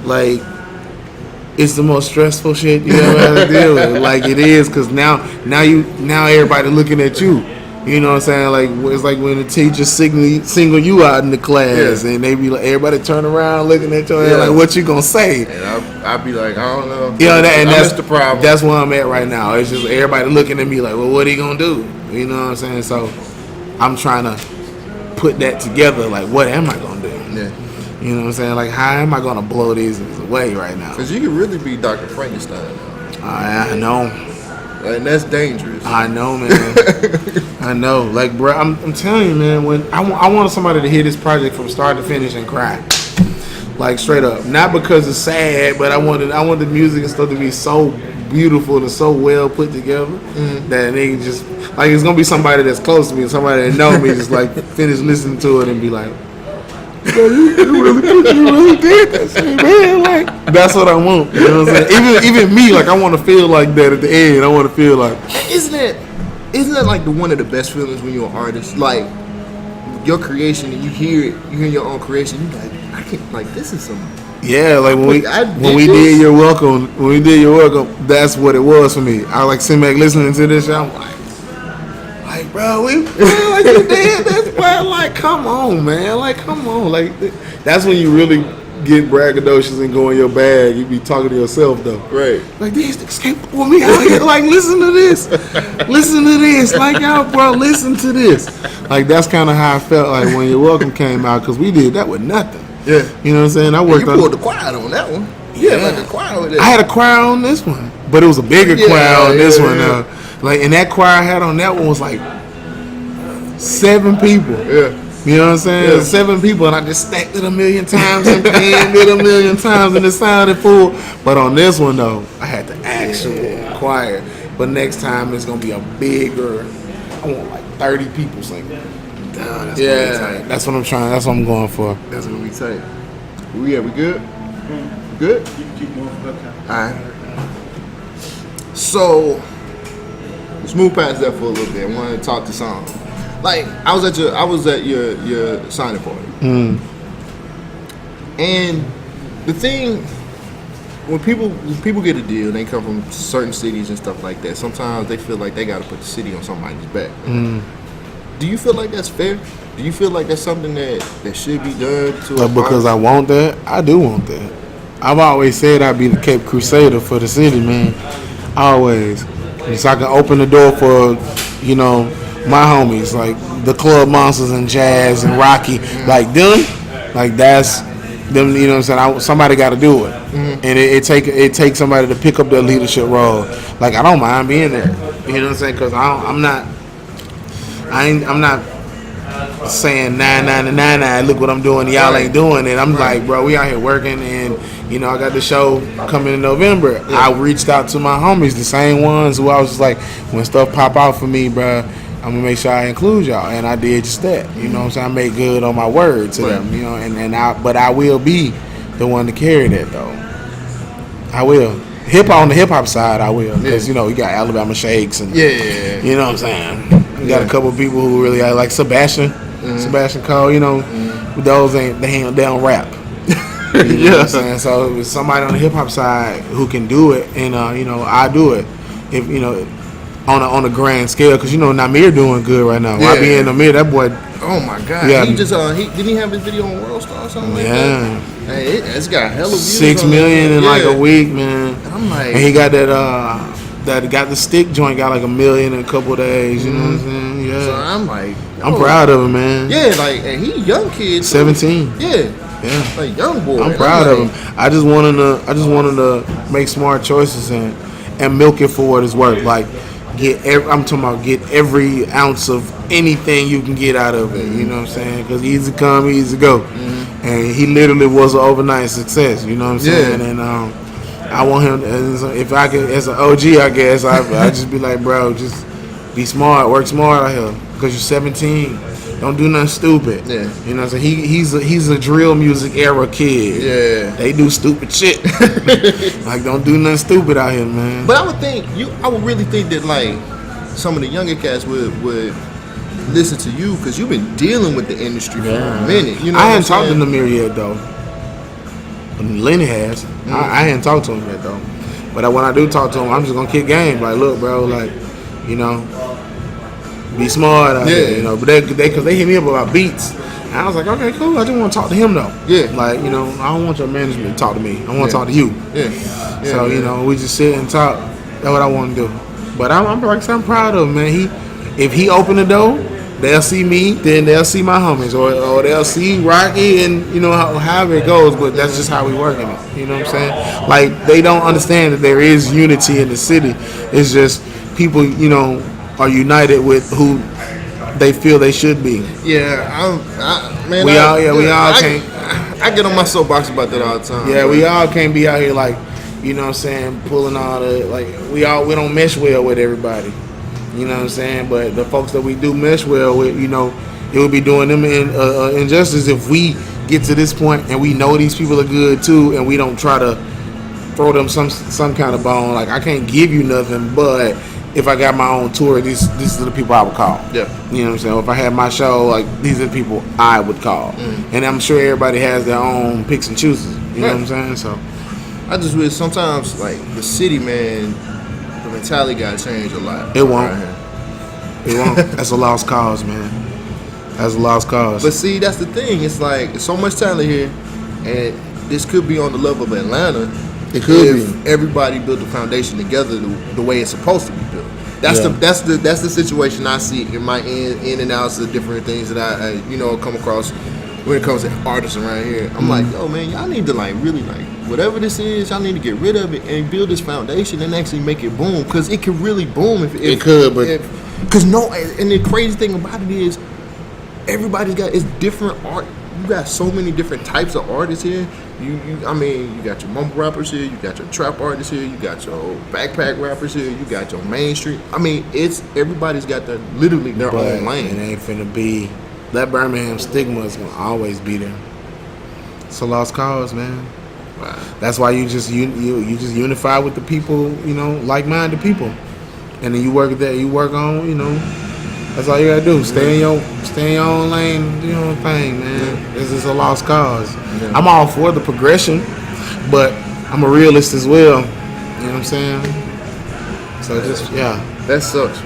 Like it's the most stressful shit you ever had to deal with. Like it is, because now everybody looking at you. You know what I'm saying? Like it's like when the teacher single you out in the class, and they be like, everybody turn around looking at your head like, what you gonna say? And I'll be like, I don't know. You know, and that's the problem. That's where I'm at right now. It's just everybody looking at me like, well, what he gonna do? You know what I'm saying? So I'm trying to put that together. Like, what am I gonna do? Yeah. You know what I'm saying? Like, how am I gonna blow these away right now? Because you could really be Dr. Frankenstein now. I know. And that's dangerous. I know, man. I know. Like, bro, I'm telling you, man, when I wanted somebody to hear this project from start to finish and cry. Like, straight up. Not because it's sad, but I wanted the music and stuff to be so beautiful and so well put together that they just, like, it's going to be somebody that's close to me, somebody that know me, just, like, finish listening to it and be like, you really did that shit, man. Like, that's what I want. You know what I'm saying? Even me, like, I want to feel like that at the end. I want to feel like, isn't that like one of the best feelings when you're an artist? Like your creation and you hear your own creation, you like, I can, like, this is some. Yeah, like when we did your welcome, that's what it was for me. I like sitting back listening to this shit, I'm like, bro, like you did this, bro. Like, come on, man. Like, come on. Like, that's when you really get braggadocious and go in your bag. You be talking to yourself, though. Right. Like, these niggas came with me out here. Like, listen to this. Listen to this. Like, y'all, bro, listen to this. Like, that's kind of how I felt like when Your Welcome came out, because we did that with nothing. Yeah. You know what I'm saying? I worked you pulled the choir on that one. Yeah. Like a choir with it. I had a choir on this one, but it was a bigger choir on this one, though. Like, and that choir I had on that one was like 7 people. Yeah. You know what I'm saying? Yeah. 7 people, and I just stacked it a million times and panned it a million times, and it sounded full. But on this one, though, I had the actual choir. But next time, it's going to be a bigger, I want like 30 people singing. That's that's what I'm trying, that's what I'm going for. That's what we tight. We good? Good? Keep going for that time. Alright. So, let's move past that for a little bit. I want to talk to Song. Like, I was at your signing party. And the thing, when people get a deal, they come from certain cities and stuff like that. Sometimes they feel like they got to put the city on somebody's back. Do you feel like that's fair? Do you feel like that's something that should be done to But because I want that, I do want that. I've always said I'd be the Cape Crusader for the city, man. Always. So I can open the door for, you know, my homies, like the Club Monsters and Jazz and Rocky, like them, like that's them. You know what I'm saying? Somebody got to do it, and it takes somebody to pick up that leadership role. Like, I don't mind being there. You know what I'm saying? Because I'm not saying 999. Look what I'm doing. Y'all ain't doing it. I'm like, bro, we out here working, and you know, I got the show coming in November. Yeah. I reached out to my homies, the same ones who I was just like, when stuff pop out for me, bro, I'm gonna make sure I include y'all, and I did just that. You know what I'm saying? I made good on my word to them. You know, but I will be the one to carry that though. I will. On the hip hop side, I will, because you know, you got Alabama Shakes and you know what I'm saying. You got a couple of people who really like Sebastian Cole. You know, those they don't rap. You know what I'm saying? So if somebody on the hip hop side who can do it, and you know, I do it. If you know, on a grand scale, because you know Namir doing good right now. I be in Namir, that boy. Oh my God! Yeah. He just didn't he have his video on World Star or something like that? Hey, it's got hella views. 6 million in like a week, man. And I'm like, and he got that got the stick joint, got like 1 million in a couple of days. You know what I'm saying? Yeah. So I'm like, I'm proud of him, man. Yeah, like, and he young kid. 17. Yeah. Like young boy. I'm proud of him. I just wanted to make smart choices and milk it for what it's worth. Like, I'm talking about get every ounce of anything you can get out of it. You know what I'm saying? Because easy come, easy go. And he literally was an overnight success. You know what I'm saying? And I want him. If I could, as an OG, I guess I just be like, bro, just be smart, work smart out here. Because you're 17. Don't do nothing stupid. Yeah. You know what I'm saying? He's a drill music era kid. Yeah. They do stupid shit. Like, don't do nothing stupid out here, man. But I would really think that like some of the younger cats would listen to you because you've been dealing with the industry for a minute. You know, I hadn't talked to Namir yet though. Lenny has. I hadn't talked to him yet though. But when I do talk to him, I'm just gonna kick game. Like, look, bro, like, you know, be smart out there, you know. But because they hit me up about beats. And I was like, okay, cool. I just want to talk to him though. Yeah. Like, you know, I don't want your management to talk to me. I want to talk to you. Yeah. So, you know, we just sit and talk. That's what I want to do. But I'm proud of him, man. If he open the door, they'll see me, then they'll see my homies, or they'll see Rocky, and you know however it goes. But that's just how we working it. You know what I'm saying? Like, they don't understand that there is unity in the city. It's just people, you know, are united with who they feel they should be. Yeah, I get on my soapbox about that all the time. Yeah, we all can't be out here like, you know what I'm saying, pulling all the, like, we don't mesh well with everybody. You know what I'm saying? But the folks that we do mesh well with, you know, it would be doing them injustice if we get to this point and we know these people are good too, and we don't try to throw them some kind of bone. Like, I can't give you nothing, but if I got my own tour, these are the people I would call. Yeah. You know what I'm saying? If I had my show, like, these are the people I would call. And I'm sure everybody has their own picks and chooses. You know what I'm saying? So I just wish sometimes, like, the city, man, the mentality got to change a lot. It won't. It won't. That's a lost cause, man. That's a lost cause. But see, that's the thing. It's like, there's so much talent here, and this could be on the level of Atlanta. It could be. Everybody built the foundation together the way it's supposed to be built. That's the situation I see in my in and outs of different things that I you know, come across when it comes to artists around here. I'm like, yo, man, y'all need to, like, really, like, whatever this is, y'all need to get rid of it and build this foundation and actually make it boom, because it could really boom if it could. But because and the crazy thing about it is everybody's got, it's different art. You got so many different types of artists here. You got your mumble rappers here, you got your trap artists here, you got your backpack rappers here, you got your mainstream. I mean, everybody's got literally their own lane. It ain't finna be. That Birmingham stigma is gonna always be there. It's a lost cause, man. Wow. That's why you just unify with the people, you know, like-minded people, and then you work on, you know. That's all you gotta do. Stay in your own lane, do your own thing, man. This is a lost cause. Yeah. I'm all for the progression, but I'm a realist as well. You know what I'm saying? So that sucks.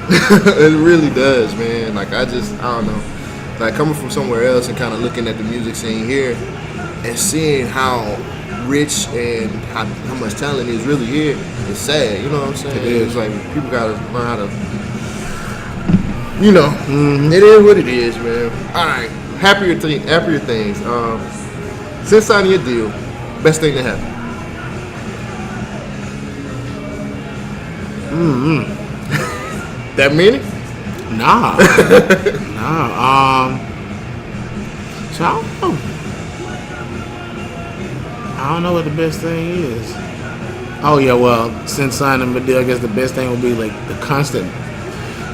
It really does, man. Like, I don't know. Like, coming from somewhere else and kind of looking at the music scene here and seeing how rich and how much talent is really here, it's sad. You know what I'm saying? It is. It's like, people gotta learn how to, you know, it is what it is, man. All right, happier things. Since signing your deal, best thing that happened. That many? Nah. So I don't know. I don't know what the best thing is. Oh yeah, well, since signing my deal, I guess the best thing would be like the constant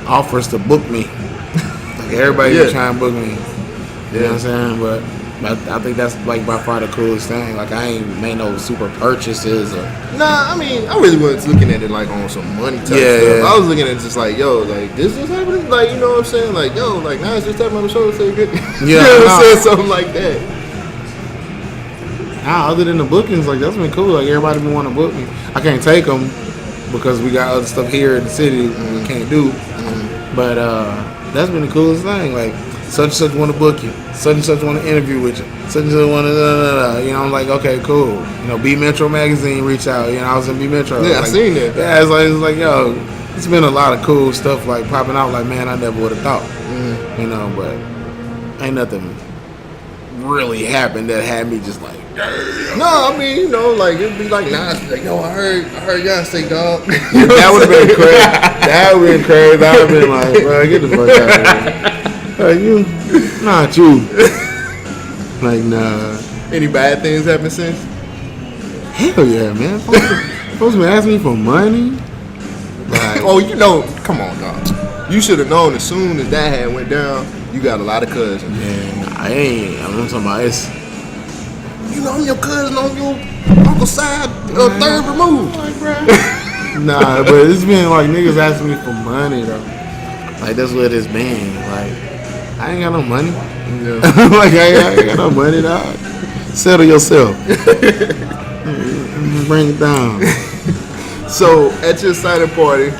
offers to book me. Like, everybody's trying to book me. You know what I'm saying? But I think that's, like, by far the coolest thing. Like, I ain't made no super purchases or. Nah, I mean, I really wasn't looking at it like on some money type stuff. Yeah. I was looking at it just like, yo, like, this is happening. Like, you know what I'm saying? Like, yo, like, now it's just tapping on the shoulder, say good. Yeah, you know what I'm saying? Something like that. Nah, other than the bookings, like, that's been cool. Like, everybody been wanting to book me. I can't take them because we got other stuff here in the city we can't do. But that's been the coolest thing. Like, such and such want to book you. Such and such want to interview with you. Such and such want to You know, I'm like, okay, cool. You know, B Metro magazine reach out. You know, I was in B Metro. Yeah, like, I seen that. Yeah, it's like, yo, it's been a lot of cool stuff, like, popping out. Like, man, I never would have thought. You know, but ain't nothing really happened that had me just like, damn. No, I mean, you know, like, it'd be like, nah, like, yo, I heard y'all say, dog. That would have been crazy. That would have been crazy. I would have been like, bro, get the fuck out of here. Like, not you. Like, nah. Any bad things happened since? Hell yeah, man. Folks been asking me for money. Like, oh, you know, come on, dog. You should have known as soon as that had went down. You got a lot of cousins. Man, I ain't. I'm talking about it's. You know, I'm your cousin on your uncle's side, third removed. Like, bro. Nah, but it's been like niggas asking me for money though. Like that's what it's been. Like I ain't got no money. Yeah. Like I ain't got no money, dog. Settle yourself. Bring it down. So at your signing party,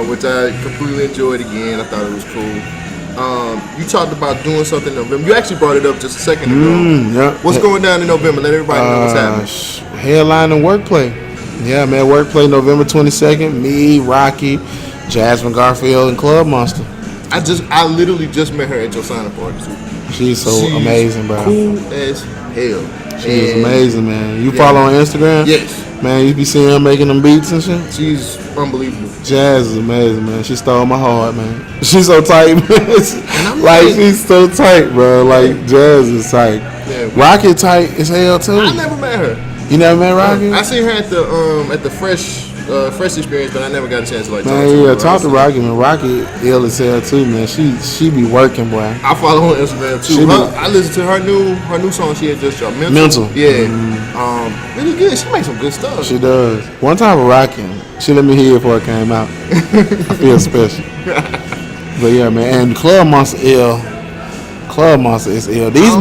which I completely enjoyed again, I thought it was cool. You talked about doing something in November. You actually brought it up just a second ago. Yep. What's going down in November? Let everybody know what's happening. Headline and Workplay. Yeah, man, Workplay November 22nd. Me, Rocky, Jasmine Garfield, and Club Monster. I literally just met her at your signing party too. She's amazing, bro. Cool as hell. She's amazing, man. You follow on Instagram? Yes. Man, you be seeing her making them beats and shit? She's unbelievable. Jazz is amazing, man. She stole my heart, man. She's so tight, man. Like, she's so tight, bro. Like, Jazz is tight. Yeah, Rocket tight as hell, too. I never met her. You never met Rocket? I seen her at the Fresh experience, but I never got a chance to like talk to Rocky, man. Rocky ill as hell too, man. She be working, boy. I follow her on Instagram too. I listen to her new song she had just dropped. Mental. Yeah. Really good. She makes some good stuff. She does. One time with Rocky, she let me hear it before it came out. I feel special. But yeah, man. And Club Monster ill. Club Monster is ill. These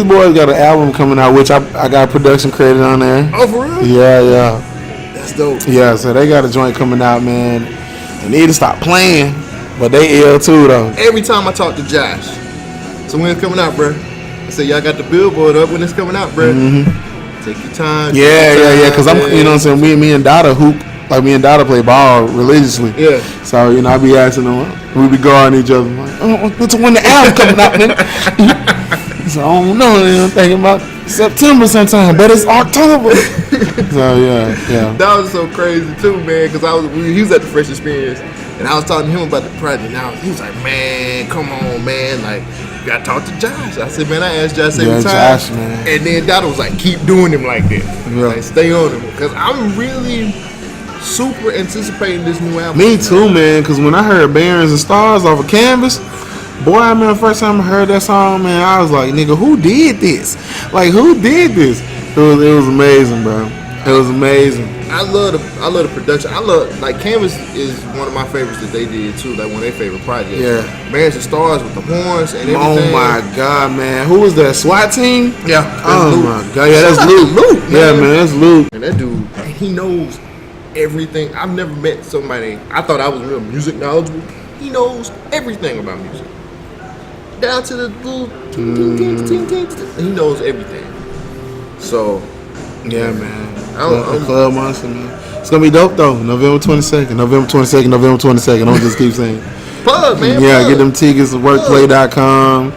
boys got an album coming out, which I got production credit on there. Oh, for real? Yeah. That's dope. Yeah, so they got a joint coming out, man. They need to stop playing, but they ill too, though. Every time I talk to Josh, so when it's coming out, bro? I say, y'all got the billboard up when it's coming out, bro. Mm-hmm. Take your time. Yeah, because I'm, you know what I'm saying, me and Dada hoop, like me and Dada play ball religiously. Yeah. So, you know, I be asking them, we be guarding each other. Like, what's when the album coming out, man? So I don't know, I'm thinking about September sometime, but it's October. So yeah. That was so crazy too, man. Because he was at the Fresh Experience, and I was talking to him about the project. Now he was like, "Man, come on, man! Like, you gotta talk to Josh." I said, "Man, I asked Josh every time." Josh, man. And then Dada was like, "Keep doing him like that. Like, stay on him." Because I'm really super anticipating this new album. Me too, man. Because when I heard Barons and Stars off of Canvas. Boy, I remember the first time I heard that song, man, I was like, nigga, who did this? Like, who did this? It was amazing, bro. It was amazing. I love the production. I love, like, Canvas is one of my favorites that they did, too. Like, one of their favorite projects. Yeah. Barons and Stars with the horns and everything. Oh, my God, man. Who was that? SWAT team? Yeah. Oh, Luke. My God. Yeah, that's Luke. Yeah, man, that's Luke. And that dude, he knows everything. I've never met somebody, I thought I was real music knowledgeable. He knows everything about music. Down to the little he knows everything. So yeah, man. The Club Monster, man. It's gonna be dope though. November 22nd. I'm just keep saying. Plug, man. Yeah, plug. Get them tickets at workplay.com,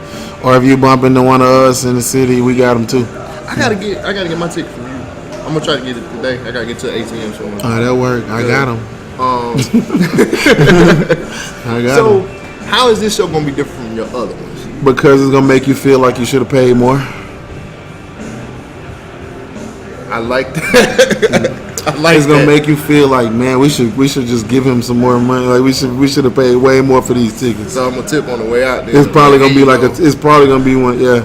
or if you bump into one of us in the city, we got them too. I gotta get my ticket from you. I'm gonna try to get it today. I gotta get to the ATM somewhere. That work. I got them. I got so, them. How is this show gonna be different from your other ones? Because it's gonna make you feel like you should have paid more. I like that. I like it's gonna make you feel like, man, we should just give him some more money. Like we should have paid way more for these tickets. So I'm gonna tip on the way out there. It's probably gonna be it's probably gonna be one, yeah.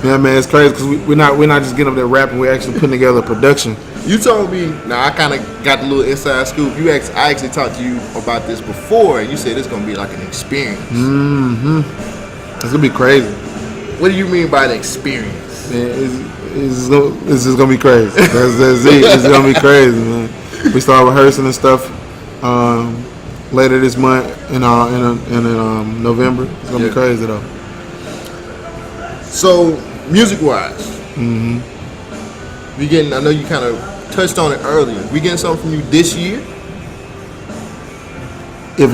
Yeah, man, it's crazy because we're not just getting up there rapping. We're actually putting together a production. You told me. Now I kind of got the little inside scoop. I actually talked to you about this before, and you said it's gonna be like an experience. Mm-hmm. It's gonna be crazy. What do you mean by an experience? Man, it's just gonna be crazy. That's it. It's gonna be crazy, man. We start rehearsing and stuff later this month in November. It's gonna be crazy though. So music-wise, I know you kind of touched on it earlier. We getting something from you this year? If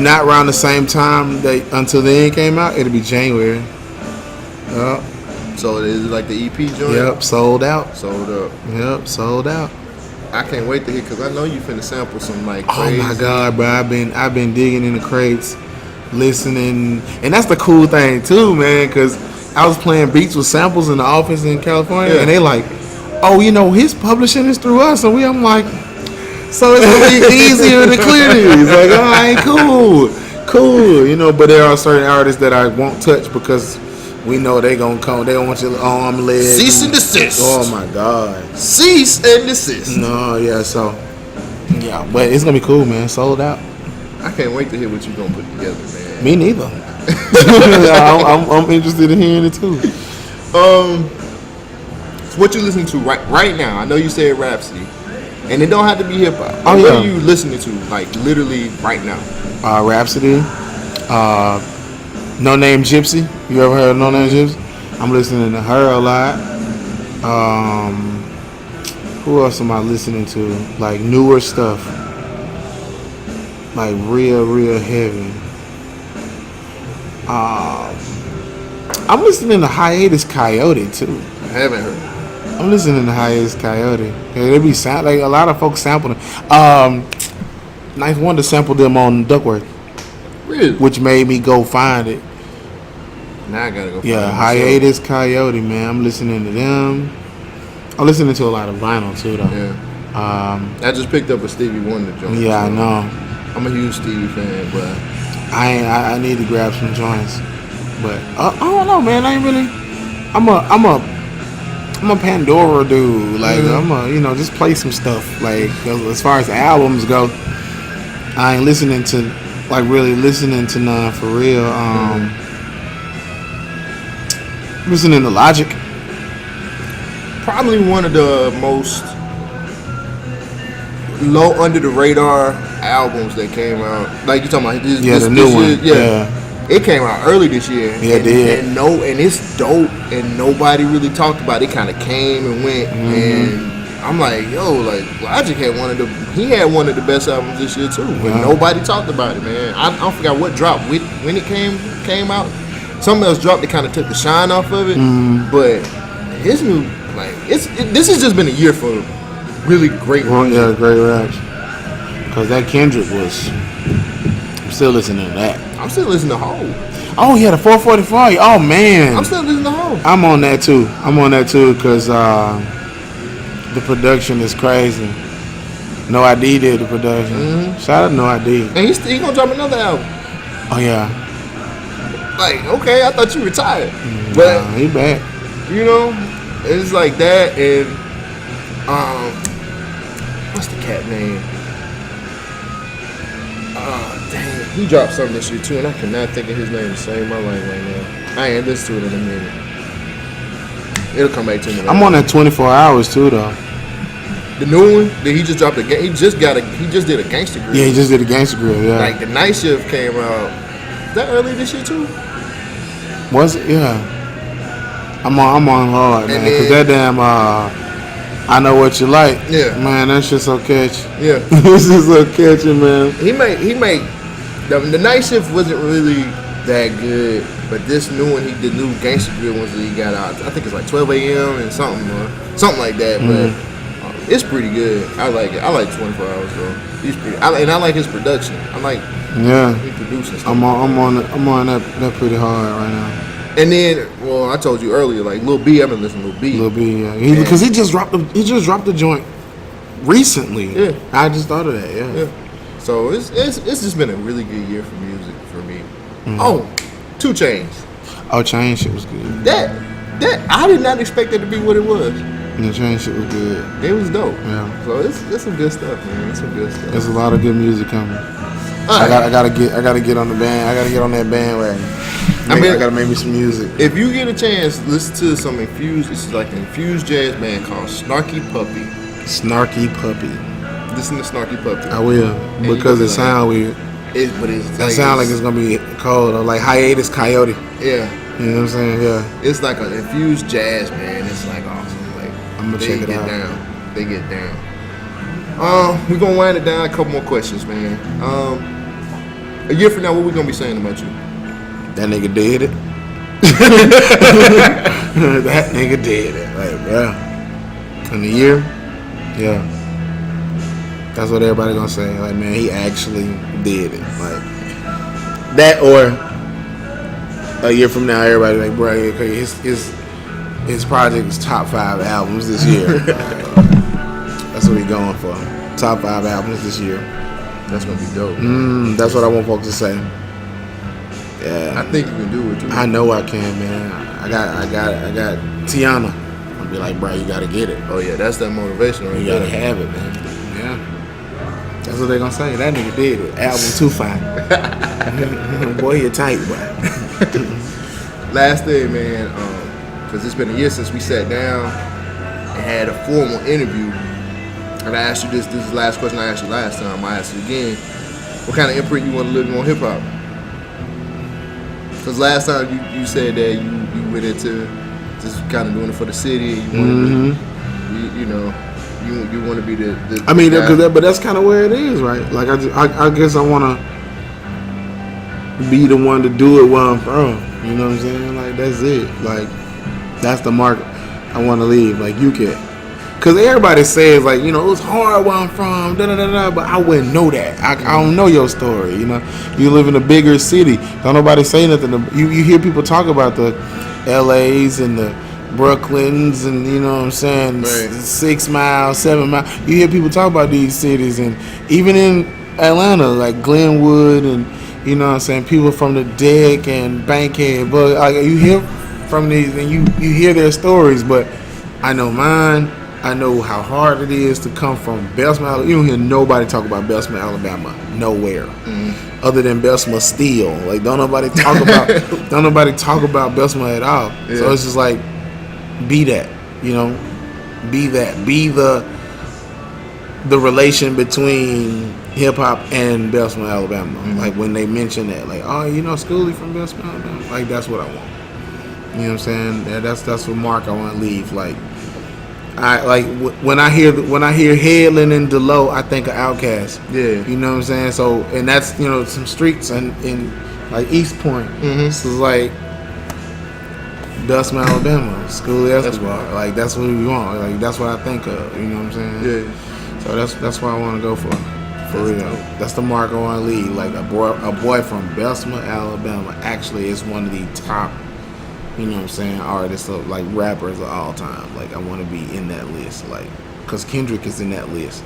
not around the same time until the end came out, it'll be January. Yep. So it is like the EP joint? Yep, sold out. Sold up. Yep, sold out. I can't wait to hear, because I know you finna sample some like crazy. Oh my God, bro. I've been digging in the crates, listening. And that's the cool thing too, man, because I was playing beats with samples in the office in California, and they like, oh, his publishing is through us. I'm like, so it's gonna be easier to clear these. Like, all right, cool. cool, you know. But there are certain artists that I won't touch because we know they gonna come. They don't want your arm, leg. Cease and desist. Oh my God. Cease and desist. No, yeah. So, yeah, but it's gonna be cool, man. Sold out. I can't wait to hear what you gonna put together, man. Me neither. I'm interested in hearing it too. So what you listening to right now? I know you said Rhapsody, and it don't have to be hip hop. Oh, what yeah. are you listening to, like literally right now? Rhapsody. No Name Gypsy. You ever heard of No Name Gypsy? I'm listening to her a lot. Who else am I listening to? Like newer stuff. Like real heavy. I'm listening to Hiatus Coyote too. I haven't heard. I'm listening to Hiatus Coyote. Yeah, they be sound like a lot of folks sample them. Nice one to sample them on Duckworth. Really? Which made me go find it. Now I gotta go. Yeah, Hiatus Coyote, man. I'm listening to them. I'm listening to a lot of vinyl too, though. Yeah. I just picked up a Stevie Wonder joint. Yeah, I know. I'm a huge Stevie fan, but I need to grab some joints. But I don't know, man. I ain't really. I'm a Pandora dude. Like I'm a just play some stuff. Like as far as albums go, I ain't listening to really listening to none for real. Listening to Logic. Probably one of the most low under the radar albums that came out. Like you talking about this the new year, one. yeah. It came out early this year. Yeah, it did. And it's dope, and nobody really talked about it. It kind of came and went, and I'm like, yo, like Logic had one of the best albums this year too. When nobody talked about it, man. I forgot what dropped when it came out. Something else dropped that kind of took the shine off of it. But his new, this has just been a year for really great. Yeah, great raps. Cause that Kendrick was. I'm still listening to that. I'm still listening to Hov. Oh yeah, the 445. Oh man. I'm still listening to Hov. I'm on that too because the production is crazy. No ID did the production. Shout out No ID. And he's gonna drop another album. Oh yeah. Like, okay, I thought you retired. But he back. You know, it's like that, and what's the cat name? Dang, he dropped something this year too, and I cannot think of his name to save my life right now. I ain't listen to it in a minute. It'll come back to me. I'm on that 24 hours too, though. The new one that he just dropped he just did a Gangster Grill. Yeah, he just did a Gangster Grill. Yeah. Like the Night Shift came out. Is that early this year too? Was it? Yeah. I'm on hard, man. Cause that damn I Know What You Like. Yeah. Man, that shit's so catchy. Yeah. This is so catchy, man. He made the Night Shift wasn't really that good, but this new one, the new Gangster Grill ones that he got out, I think it's like 12 a.m. and something like that, but it's pretty good. I like it. I like 24 Hours though. He's pretty, and I like his production. I like he producing stuff. I'm on that pretty hard right now. And then, well, I told you earlier, like Lil B, I've been listening to Lil B. Lil B, yeah, because he just dropped the joint recently. Yeah, I just thought of that. Yeah. So it's just been a really good year for music for me. Oh, 2 Chainz. Oh, Chainz shit was good. That I did not expect it to be what it was. The Chainz shit was good. It was dope. Yeah. So it's some good stuff, man. It's some good stuff. There's a lot of good music coming. I gotta get on the band. I gotta get on that bandwagon. I gotta make me some music. If you get a chance, listen to some infused. This is like an infused jazz band called Snarky Puppy. Snarky Puppy. Listen to Snarky Puppy. I will, because it sounds weird. It sounds like it's gonna be cold, or like Hiatus Coyote. Yeah. You know what I'm saying? Yeah. It's like an infused jazz, man. It's like awesome. Like I'm gonna check it out. They get down. We're gonna wind it down. A couple more questions, man. A year from now, what we gonna be saying about you? That nigga did it. That nigga did it. Like, bro. In a year, yeah. That's what everybody gonna say. Like, man, he actually did it. Like that, or a year from now, everybody like, bro, okay, his project is top 5 albums this year. That's what we going for. Top 5 albums this year. That's gonna be dope. That's what I want folks to say. Yeah. I think you can do it too. I know I can, man. I got Tiana. I'll be like, bro, you gotta get it. Oh yeah, that's that motivation right You there. gotta have it, man. Yeah. That's what they gonna say. That nigga did it. Album too fine. Boy, you're tight, boy. Last thing, man, because it's been a year since we sat down and had a formal interview. And I asked you this is the last question I asked you last time. I asked you again. What kind of imprint you want to live on hip hop? Because last time you said that you went into just kind of doing it for the city. You wanted you want to be the I mean, guy. but that's kind of where it is, right? Like I guess I want to be the one to do it where I'm from. You know what I'm saying? Like that's it. Like that's the mark I want to leave. Like you can. Cause everybody says like, it was hard where I'm from, but I wouldn't know that. I don't know your story, You live in a bigger city. Don't nobody say nothing. You hear people talk about the LAs and the Brooklyns and you know what I'm saying, right. 6 miles, 7 miles. You hear people talk about these cities, and even in Atlanta, like Glenwood and you know what I'm saying, people from the Deck and Bankhead. But like, you hear from these and you hear their stories, but I know mine. I know how hard it is to come from Bessemer, Alabama. You don't hear nobody talk about Bessemer, Alabama, nowhere, other than Bessemer Steel. Like don't nobody talk about Bessemer at all. Yeah. So it's just like, be that, be that, be the relation between hip hop and Bessemer, Alabama. Like when they mention that, like, oh, Skoolie from Bessemer, Alabama. Like that's what I want. You know what I'm saying? That's what mark I want to leave. Like. I like when I hear Headland and Delo, I think of Outkast. Yeah, you know what I'm saying. So and that's some streets in like East Point. So it's like Bessemer, Alabama, Skoolie Escobar. Like that's what we want. Like that's what I think of. You know what I'm saying? Yeah. So that's what I want to go for real. Dope. That's the mark I want to leave. Like a boy from Bessemer, Alabama, actually is one of the top. You know what I'm saying? Artists of like rappers of all time. Like I want to be in that list. Like, cause Kendrick is in that list.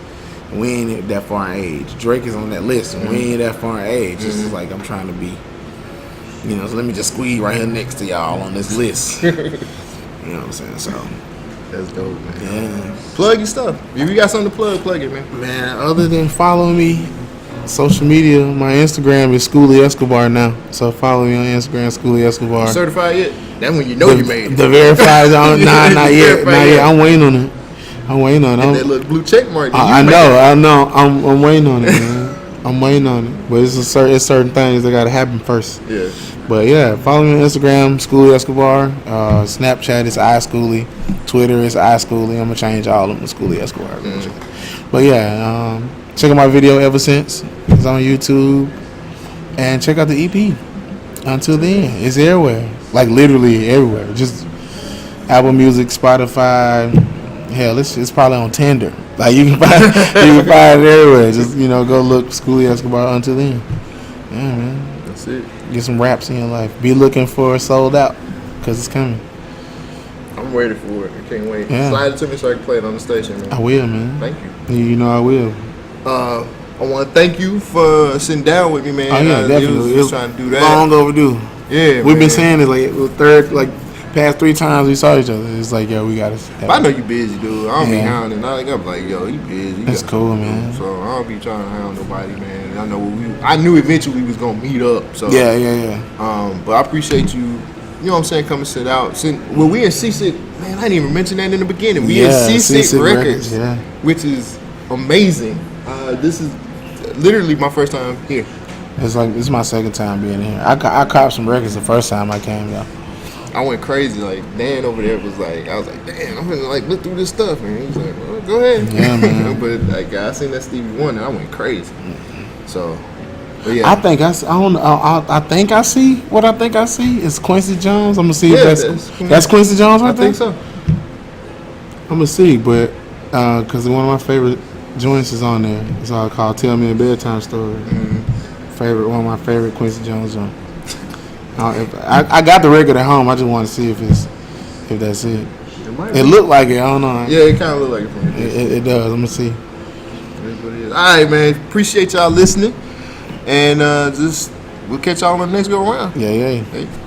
And we ain't that far in age. Drake is on that list, and we ain't that far in age. It's just like I'm trying to be. So let me just squeeze right here next to y'all on this list. You know what I'm saying? So that's dope, man. Yeah. Plug your stuff. If you got something to plug it, man. Man, other than following me. Social media, my Instagram is Skoolie Escobar now. So follow me on Instagram, Skoolie Escobar. Certified yet? That's when you know you made it. The verified on not yet. Not yet. I'm waiting on it. And that little blue check mark. I know. I'm waiting on it, man. I'm waiting on it. But it's certain things that gotta happen first. Yeah. But yeah, follow me on Instagram, Skoolie Escobar. Snapchat is iSkoolie. Twitter is iSkoolie. I'm gonna change all of them to Skoolie Escobar. But yeah, check out my video Ever Since. It's on YouTube. And check out the EP. Until then, it's everywhere. Like literally everywhere. Just Apple Music, Spotify. Hell, it's probably on Tinder. Like you can find it everywhere. Just go look Skoolie Escobar. Until then, yeah, man. That's it. Get some raps in your life. Be looking for Sold Out, cause it's coming. I'm ready for it. I can't wait. Yeah. Slide it to me so I can play it on the station, man. I will, man. Thank you. I will. I want to thank you for sitting down with me, man. Oh yeah, definitely. It was trying to do that. Long overdue. Yeah, we've been saying it past 3 times we saw each other. It's like, yo, we gotta. I know you busy, dude. I don't be hounding. I'm like, yo, you busy. That's cool, man. So I don't be trying to hound nobody, man. I knew eventually we was gonna meet up. So yeah. But I appreciate you. You know what I'm saying? Come and sit out. Well, we in Seasick, man. I didn't even mention that in the beginning. We in Seasick Records, which is amazing. This is literally my first time here. It's my second time being here. I copped some records the first time I came though. I went crazy. Like Dan over there was like, I was like, damn, I'm gonna look through this stuff, man. He was like, well, go ahead. Yeah, man. But like, I seen that Stevie Wonder, I went crazy. So, but yeah. I think I think I see what I think I see. It's Quincy Jones. I'm gonna see if that's Quincy Jones right there. I think so. I'm gonna see, but because one of my favorite joints is on there. It's all called "Tell Me a Bedtime Story." One of my favorite Quincy Jones songs. I got the record at home. I just want to see if that's it. It looked like it. I don't know. Yeah, it kind of looked like it from here. It does. I'm gonna see. It is what it is. All right, man. Appreciate y'all listening, and just we'll catch y'all on the next go around. Yeah. Hey.